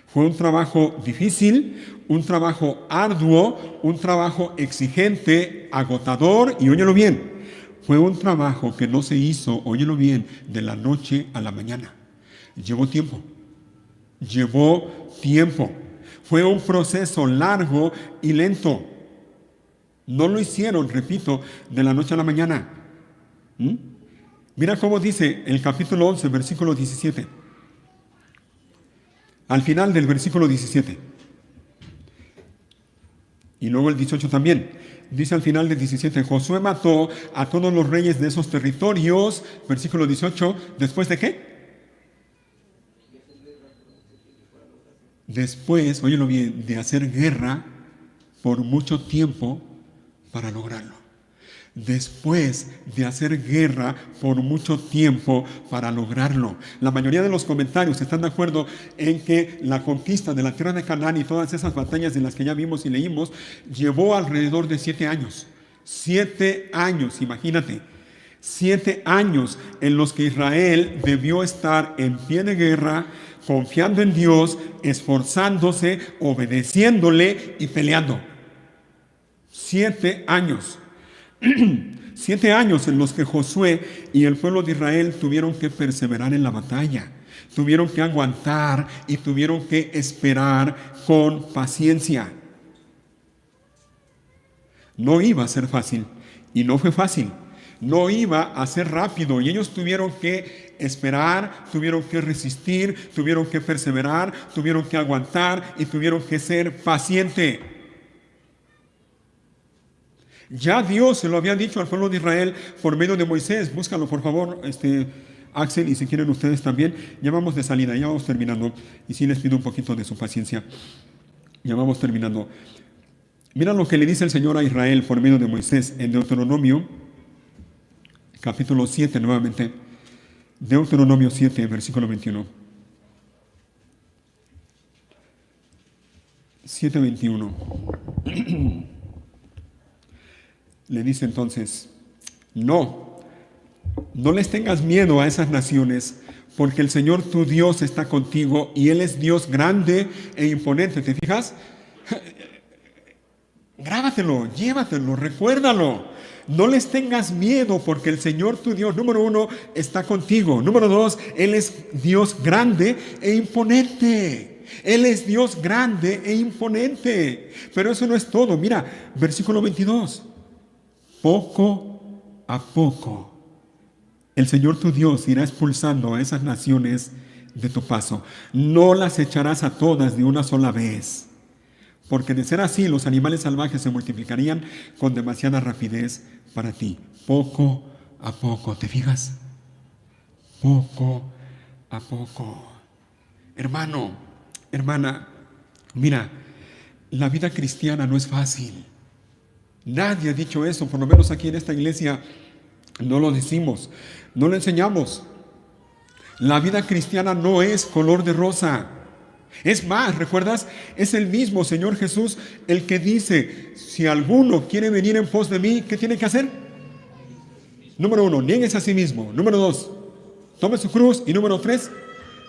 Fue un trabajo difícil, un trabajo arduo, un trabajo exigente, agotador, y óyelo bien, fue un trabajo que no se hizo, óyelo bien, de la noche a la mañana. Llevó tiempo. Fue un proceso largo y lento. No lo hicieron, repito, de la noche a la mañana. Mira cómo dice el capítulo 11, versículo 17. Al final del versículo 17. Y luego el 18 también. Dice al final del 17, Josué mató a todos los reyes de esos territorios. Versículo 18, ¿después de qué? Después, óyelo bien, de hacer guerra por mucho tiempo para lograrlo. Después de hacer guerra por mucho tiempo para lograrlo. La mayoría de los comentarios están de acuerdo en que la conquista de la tierra de Canaán y todas esas batallas de las que ya vimos y leímos llevó alrededor de 7 años. 7 años, imagínate. 7 años en los que Israel debió estar en pie de guerra, confiando en Dios, esforzándose, obedeciéndole y peleando. 7 años. 7 años en los que Josué y el pueblo de Israel tuvieron que perseverar en la batalla, tuvieron que aguantar y tuvieron que esperar con paciencia. No iba a ser fácil y no fue fácil. No iba a ser rápido y ellos tuvieron que esperar, tuvieron que resistir, tuvieron que perseverar, tuvieron que aguantar y tuvieron que ser paciente. Ya Dios se lo había dicho al pueblo de Israel por medio de Moisés. Búscalo, por favor, Axel, y si quieren ustedes también. Ya vamos de salida, ya vamos terminando. Y sí les pido un poquito de su paciencia. Ya vamos terminando. Mira lo que le dice el Señor a Israel por medio de Moisés en Deuteronomio, capítulo 7 nuevamente. Deuteronomio 7, versículo 21. 7:21. Le dice entonces, no les tengas miedo a esas naciones, porque el Señor tu Dios está contigo y Él es Dios grande e imponente. ¿Te fijas? Grábatelo, llévatelo, recuérdalo. No les tengas miedo porque el Señor tu Dios, número 1, está contigo. Número 2, Él es Dios grande e imponente. Él es Dios grande e imponente. Pero eso no es todo. Mira, versículo 22. Poco a poco, el Señor tu Dios irá expulsando a esas naciones de tu paso. No las echarás a todas de una sola vez, porque de ser así, los animales salvajes se multiplicarían con demasiada rapidez para ti. Poco a poco, ¿te fijas? Poco a poco. Hermano, hermana, mira, la vida cristiana no es fácil. Nadie ha dicho eso, por lo menos aquí en esta iglesia no lo decimos, no lo enseñamos. La vida cristiana no es color de rosa. Es más, ¿recuerdas? Es el mismo Señor Jesús el que dice, si alguno quiere venir en pos de mí, ¿qué tiene que hacer? Número 1, niéguese a sí mismo. Número 2, tome su cruz. Y número 3,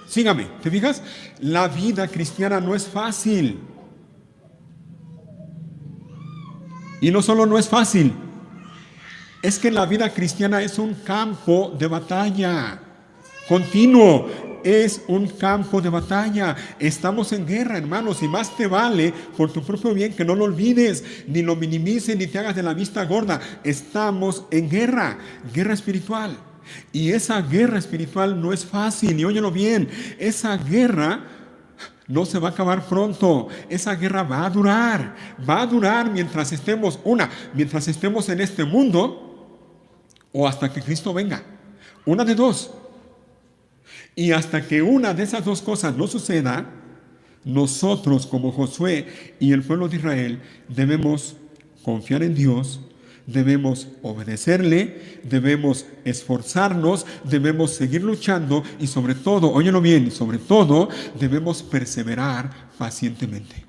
sígame. ¿Te fijas? La vida cristiana no es fácil. Y no solo no es fácil, es que la vida cristiana es un campo de batalla continuo, es un campo de batalla. Estamos en guerra, hermanos, y más te vale por tu propio bien que no lo olvides, ni lo minimices, ni te hagas de la vista gorda. Estamos en guerra, guerra espiritual. Y esa guerra espiritual no es fácil, y óyelo bien, esa guerra no se va a acabar pronto. Esa guerra va a durar mientras estemos en este mundo o hasta que Cristo venga. Una de dos. Y hasta que una de esas dos cosas no suceda, nosotros como Josué y el pueblo de Israel debemos confiar en Dios, debemos obedecerle, debemos esforzarnos, debemos seguir luchando y sobre todo, óyelo bien, y sobre todo debemos perseverar pacientemente.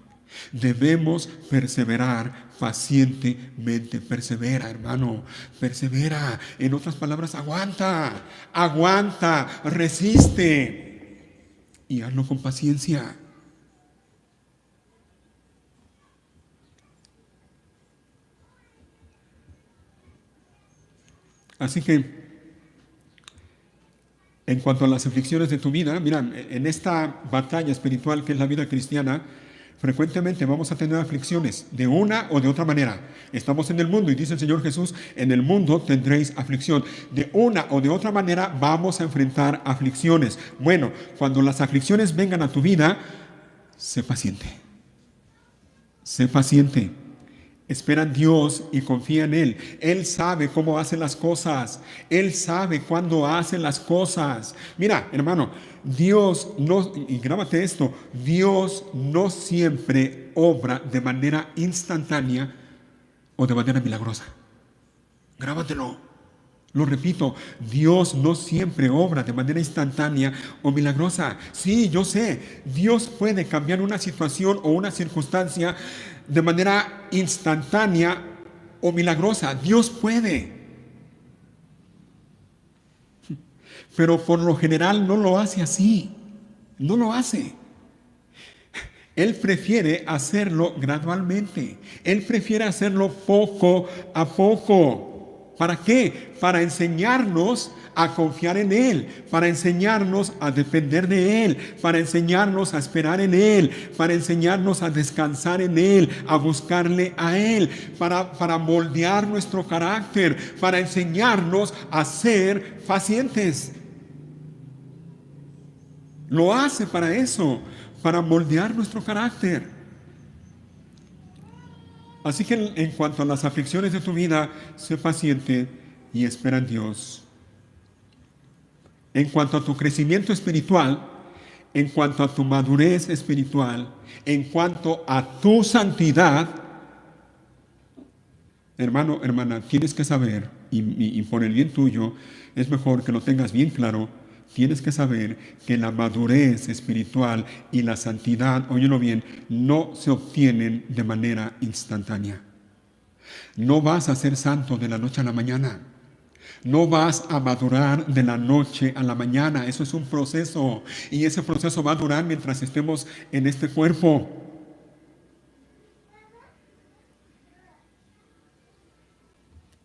Debemos perseverar pacientemente. Persevera, hermano, persevera. En otras palabras, aguanta, resiste y hazlo con paciencia. Así que, en cuanto a las aflicciones de tu vida, mira, en esta batalla espiritual que es la vida cristiana, frecuentemente vamos a tener aflicciones de una o de otra manera. Estamos en el mundo y dice el Señor Jesús, en el mundo tendréis aflicción. De una o de otra manera vamos a enfrentar aflicciones. Bueno, cuando las aflicciones vengan a tu vida, sé paciente. Sé paciente. Espera en Dios y confía en Él. Él sabe cómo hace las cosas. Él sabe cuándo hace las cosas. Mira, hermano, Dios no, y grábate esto, Dios no siempre obra de manera instantánea o de manera milagrosa. Grábatelo. Lo repito, Dios no siempre obra de manera instantánea o milagrosa. Sí, yo sé, Dios puede cambiar una situación o una circunstancia de manera instantánea o milagrosa. Dios puede. Pero por lo general no lo hace así. No lo hace. Él prefiere hacerlo gradualmente. Él prefiere hacerlo poco a poco. ¿Para qué? Para enseñarnos a confiar en Él, para enseñarnos a depender de Él, para enseñarnos a esperar en Él, para enseñarnos a descansar en Él, a buscarle a Él, para moldear nuestro carácter, para enseñarnos a ser pacientes. Lo hace para eso, para moldear nuestro carácter. Así que en cuanto a las aflicciones de tu vida, sé paciente y espera en Dios. En cuanto a tu crecimiento espiritual, en cuanto a tu madurez espiritual, en cuanto a tu santidad, hermano, hermana, tienes que saber, y por el bien tuyo, es mejor que lo tengas bien claro, tienes que saber que la madurez espiritual y la santidad, óyelo bien, no se obtienen de manera instantánea. No vas a ser santo de la noche a la mañana. No vas a madurar de la noche a la mañana. Eso es un proceso. Y ese proceso va a durar mientras estemos en este cuerpo.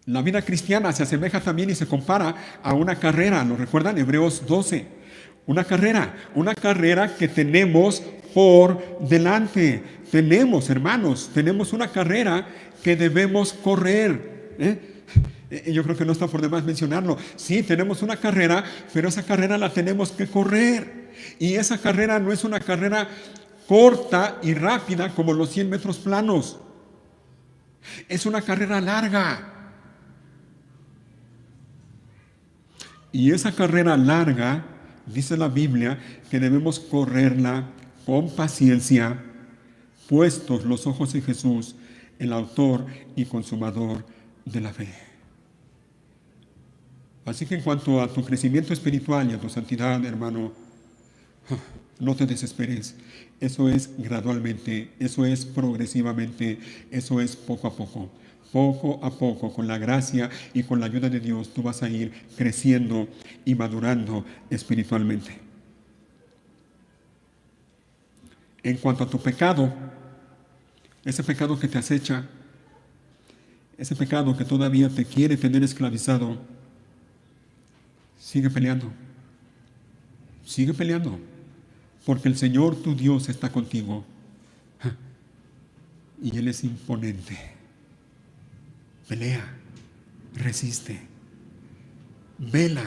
La vida cristiana se asemeja también y se compara a una carrera. ¿Lo recuerdan? Hebreos 12. Una carrera que tenemos por delante. Tenemos, hermanos, tenemos una carrera que debemos correr. Yo creo que no está por demás mencionarlo. Sí, tenemos una carrera, pero esa carrera la tenemos que correr. Y esa carrera no es una carrera corta y rápida como los 100 metros planos. Es una carrera larga. Y esa carrera larga, dice la Biblia, que debemos correrla con paciencia, puestos los ojos en Jesús, el autor y consumador de la fe. Así que en cuanto a tu crecimiento espiritual y a tu santidad, hermano, no te desesperes. Eso es gradualmente, eso es progresivamente, eso es poco a poco. Poco a poco, con la gracia y con la ayuda de Dios, tú vas a ir creciendo y madurando espiritualmente. En cuanto a tu pecado, ese pecado que te acecha, ese pecado que todavía te quiere tener esclavizado, sigue peleando. Sigue peleando. Porque el Señor tu Dios está contigo. Y Él es imponente. Pelea, resiste, vela,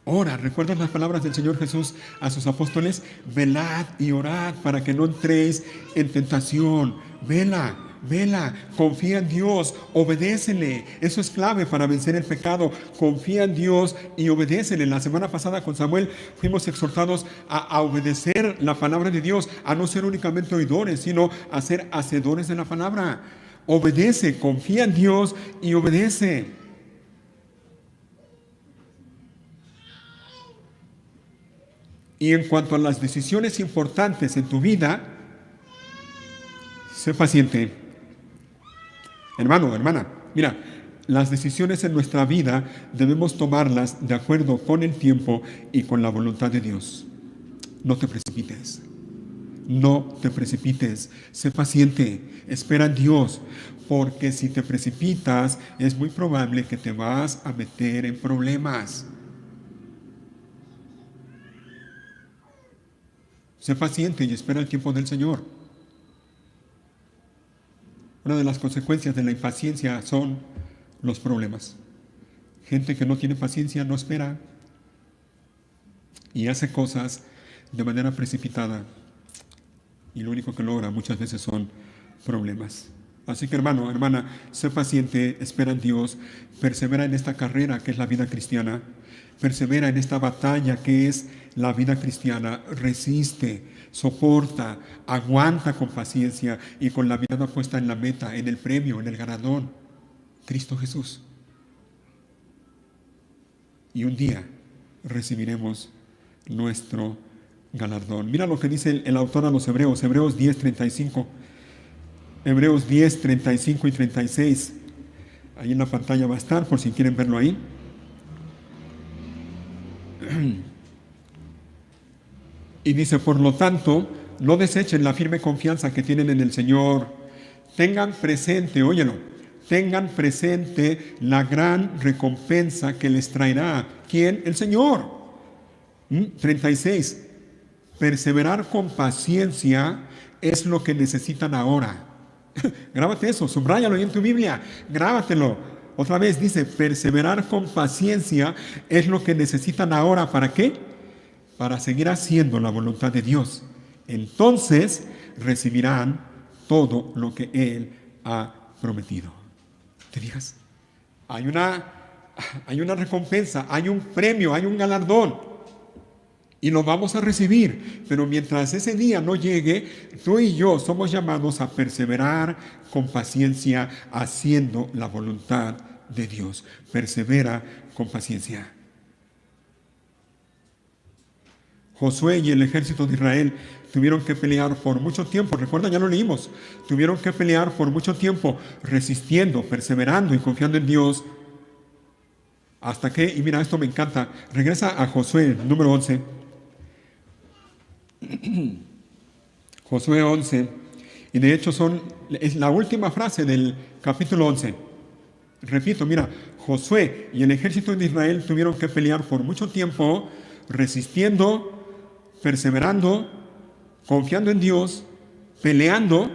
ora. ¿Recuerdas las palabras del Señor Jesús a sus apóstoles? Velad y orad para que no entréis en tentación. Vela, vela, confía en Dios, obedécele. Eso es clave para vencer el pecado. Confía en Dios y obedécele. La semana pasada con Samuel fuimos exhortados a obedecer la palabra de Dios, a no ser únicamente oidores, sino a ser hacedores de la palabra. Obedece, confía en Dios y obedece. Y en cuanto a las decisiones importantes en tu vida, sé paciente. Hermano, hermana, mira, las decisiones en nuestra vida debemos tomarlas de acuerdo con el tiempo y con la voluntad de Dios. No te precipites. No te precipites, sé paciente, espera en Dios, porque si te precipitas es muy probable que te vas a meter en problemas. Sé paciente y espera el tiempo del Señor. Una de las consecuencias de la impaciencia son los problemas. Gente que no tiene paciencia no espera y hace cosas de manera precipitada. y lo único que logra muchas veces son problemas. Así que hermano, hermana, sé paciente, espera en Dios, persevera en esta carrera que es la vida cristiana, persevera en esta batalla que es la vida cristiana, resiste, soporta, aguanta con paciencia y con la mirada puesta en la meta, en el premio, en el ganador, Cristo Jesús. Y un día recibiremos nuestro galardón. Mira lo que dice el autor a los Hebreos, Hebreos 10:35. Hebreos 10:35 y 36. Ahí en la pantalla va a estar, por si quieren verlo ahí. Y dice, por lo tanto, no desechen la firme confianza que tienen en el Señor. Tengan presente, óyelo, tengan presente la gran recompensa que les traerá. ¿Quién? El Señor. 36. Perseverar con paciencia es lo que necesitan ahora. Grábate eso, subráyalo ahí en tu Biblia, grábatelo. Otra vez dice, perseverar con paciencia es lo que necesitan ahora. ¿Para qué? Para seguir haciendo la voluntad de Dios. Entonces recibirán todo lo que Él ha prometido. ¿Te fijas? Hay una recompensa, hay un premio, hay un galardón. Y lo vamos a recibir, pero mientras ese día no llegue, tú y yo somos llamados a perseverar con paciencia haciendo la voluntad de Dios. Persevera con paciencia. Josué y el ejército de Israel tuvieron que pelear por mucho tiempo, recuerda, ya lo leímos, tuvieron que pelear por mucho tiempo, resistiendo, perseverando y confiando en Dios, hasta que, y mira, esto me encanta, regresa a Josué, número 11, Josué 11, y de hecho es la última frase del capítulo 11. Repito, mira, Josué y el ejército de Israel tuvieron que pelear por mucho tiempo, resistiendo, perseverando, confiando en Dios, peleando,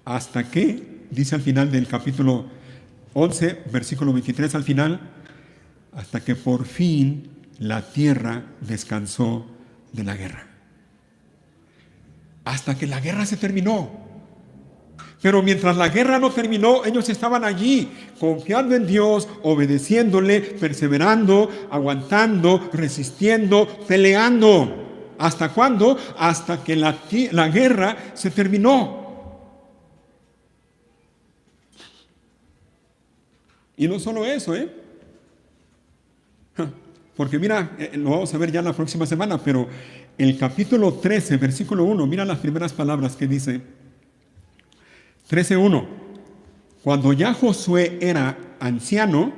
hasta que, dice al final del capítulo 11, versículo 23 al final, hasta que por fin la tierra descansó de la guerra. Hasta que la guerra se terminó. Pero mientras la guerra no terminó, ellos estaban allí, confiando en Dios, obedeciéndole, perseverando, aguantando, resistiendo, peleando. ¿Hasta cuándo? Hasta que la guerra se terminó. Y no solo eso, porque mira, lo vamos a ver ya la próxima semana, pero el capítulo 13, versículo 1, mira las primeras palabras que dice. 13:1. Cuando ya Josué era anciano,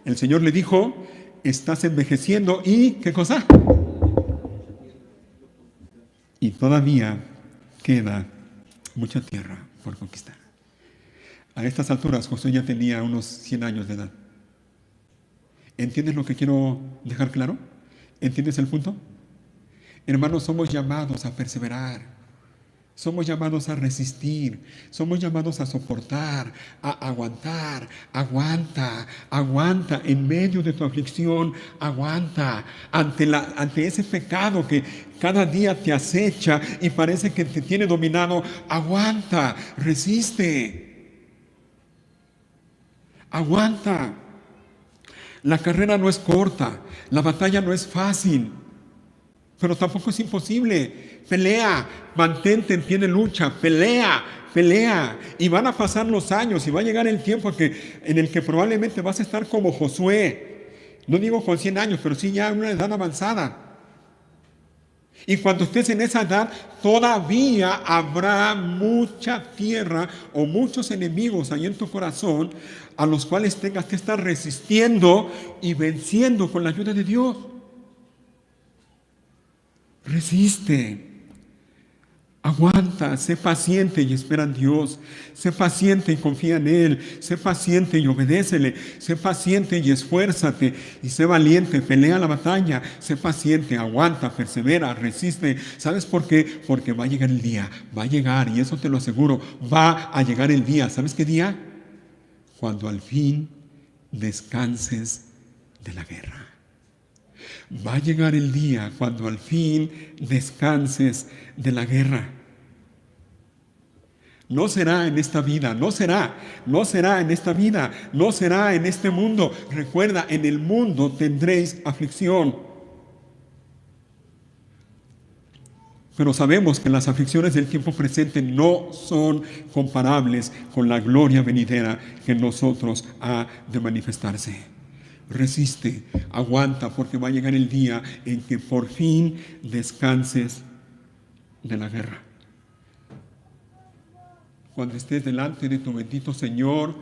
el Señor le dijo, estás envejeciendo y, ¿qué cosa? Y todavía queda mucha tierra por conquistar. A estas alturas, Josué ya tenía unos 100 años de edad. ¿Entiendes lo que quiero dejar claro? ¿Entiendes el punto? Hermanos, somos llamados a perseverar, somos llamados a resistir, somos llamados a soportar, a aguantar. Aguanta en medio de tu aflicción, aguanta ante ese pecado que cada día te acecha y parece que te tiene dominado. Aguanta, resiste, aguanta. La carrera no es corta, la batalla no es fácil, pero tampoco es imposible. Pelea, mantente en pie de lucha, pelea. Y van a pasar los años y va a llegar el tiempo en el que probablemente vas a estar como Josué. No digo con 100 años, pero sí ya en una edad avanzada. Y cuando estés en esa edad, todavía habrá mucha tierra o muchos enemigos ahí en tu corazón a los cuales tengas que estar resistiendo y venciendo con la ayuda de Dios. Resiste, aguanta, sé paciente y espera en Dios. Sé paciente y confía en Él. Sé paciente y obedécele. Sé paciente y esfuérzate. Y sé valiente, pelea la batalla. Sé paciente, aguanta, persevera, resiste. ¿Sabes por qué? Porque va a llegar el día. Va a llegar, y eso te lo aseguro. Va a llegar el día. ¿Sabes qué día? Cuando al fin descanses de la guerra. Va a llegar el día cuando al fin descanses de la guerra. No será en esta vida, no será en esta vida, no será en este mundo. Recuerda, en el mundo tendréis aflicción. Pero sabemos que las aflicciones del tiempo presente no son comparables con la gloria venidera que en nosotros ha de manifestarse. Resiste, aguanta, porque va a llegar el día en que por fin descanses de la guerra. Cuando estés delante de tu bendito Señor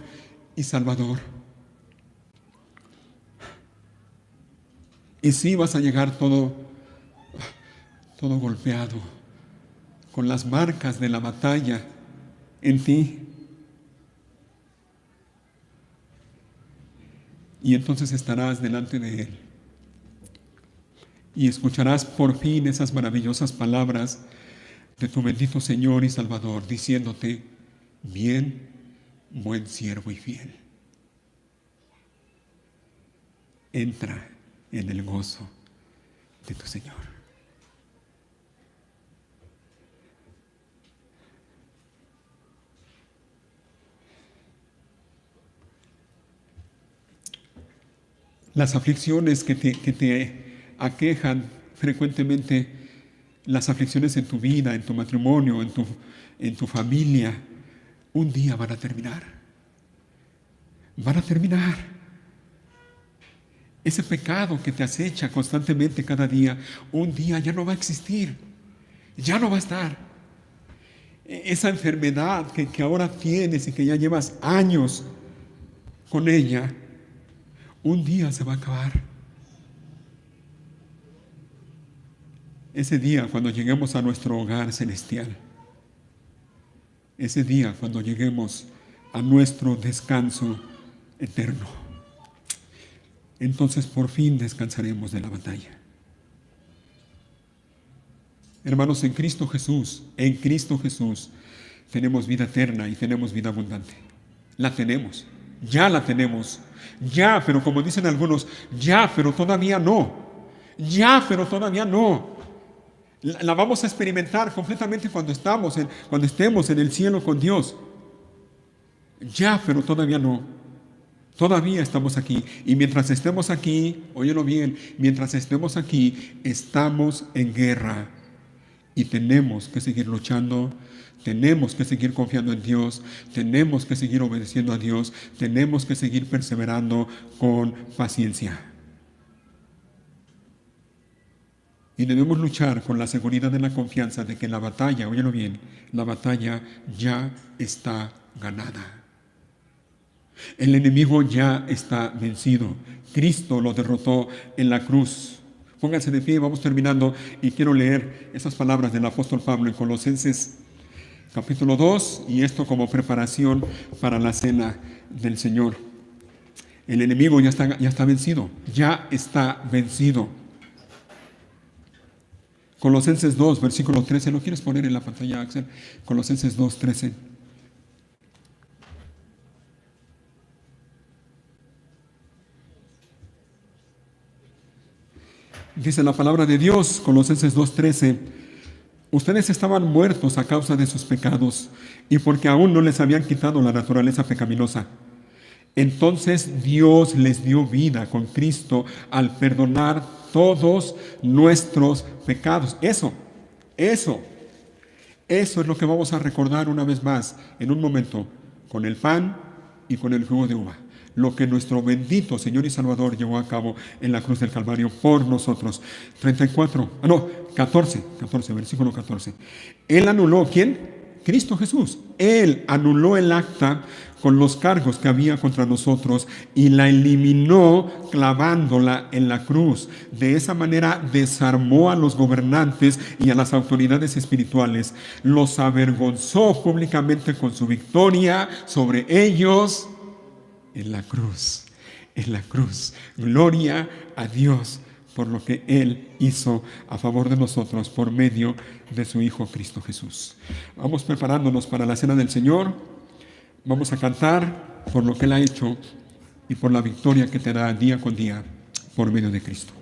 y Salvador. Y sí vas a llegar todo golpeado, con las marcas de la batalla en ti. Y entonces estarás delante de Él. Y escucharás por fin esas maravillosas palabras de tu bendito Señor y Salvador, diciéndote: bien, buen siervo y fiel. Entra en el gozo de tu Señor. Las aflicciones que te aquejan frecuentemente, las aflicciones en tu vida, en tu matrimonio, en tu familia, un día van a terminar. Van a terminar. Ese pecado que te acecha constantemente cada día, un día ya no va a existir. Ya no va a estar. Esa enfermedad que ahora tienes y que ya llevas años con ella, un día se va a acabar. Ese día cuando lleguemos a nuestro hogar celestial. Ese día cuando lleguemos a nuestro descanso eterno. Entonces por fin descansaremos de la batalla. Hermanos, en Cristo Jesús, tenemos vida eterna y tenemos vida abundante. La tenemos, ya la tenemos. Ya, pero como dicen algunos, ya, pero todavía no. Ya, pero todavía no. La vamos a experimentar completamente cuando estemos en el cielo con Dios. Ya, pero todavía no. Todavía estamos aquí. Y mientras estemos aquí, óyelo bien, mientras estemos aquí, estamos en guerra. Y tenemos que seguir luchando, tenemos que seguir confiando en Dios, tenemos que seguir obedeciendo a Dios, tenemos que seguir perseverando con paciencia. Y debemos luchar con la seguridad de la confianza de que la batalla, óyelo bien, la batalla ya está ganada. El enemigo ya está vencido. Cristo lo derrotó en la cruz. Pónganse de pie, vamos terminando, y quiero leer esas palabras del apóstol Pablo en Colosenses capítulo 2, y esto como preparación para la cena del Señor. El enemigo ya está vencido, ya está vencido. Colosenses 2, versículo 13, ¿lo quieres poner en la pantalla, Axel? Colosenses 2, 13. Dice la palabra de Dios, Colosenses 2:13, ustedes estaban muertos a causa de sus pecados y porque aún no les habían quitado la naturaleza pecaminosa. Entonces Dios les dio vida con Cristo al perdonar todos nuestros pecados. Eso es lo que vamos a recordar una vez más en un momento con el pan y con el jugo de uva. Lo que nuestro bendito Señor y Salvador llevó a cabo en la cruz del Calvario por nosotros. 14, versículo 14. Él anuló, ¿quién? Cristo Jesús. Él anuló el acta con los cargos que había contra nosotros y la eliminó clavándola en la cruz. De esa manera desarmó a los gobernantes y a las autoridades espirituales. Los avergonzó públicamente con su victoria sobre ellos. En la cruz. Gloria a Dios por lo que Él hizo a favor de nosotros por medio de su Hijo Cristo Jesús. Vamos preparándonos para la cena del Señor. Vamos a cantar por lo que Él ha hecho y por la victoria que te da día con día por medio de Cristo.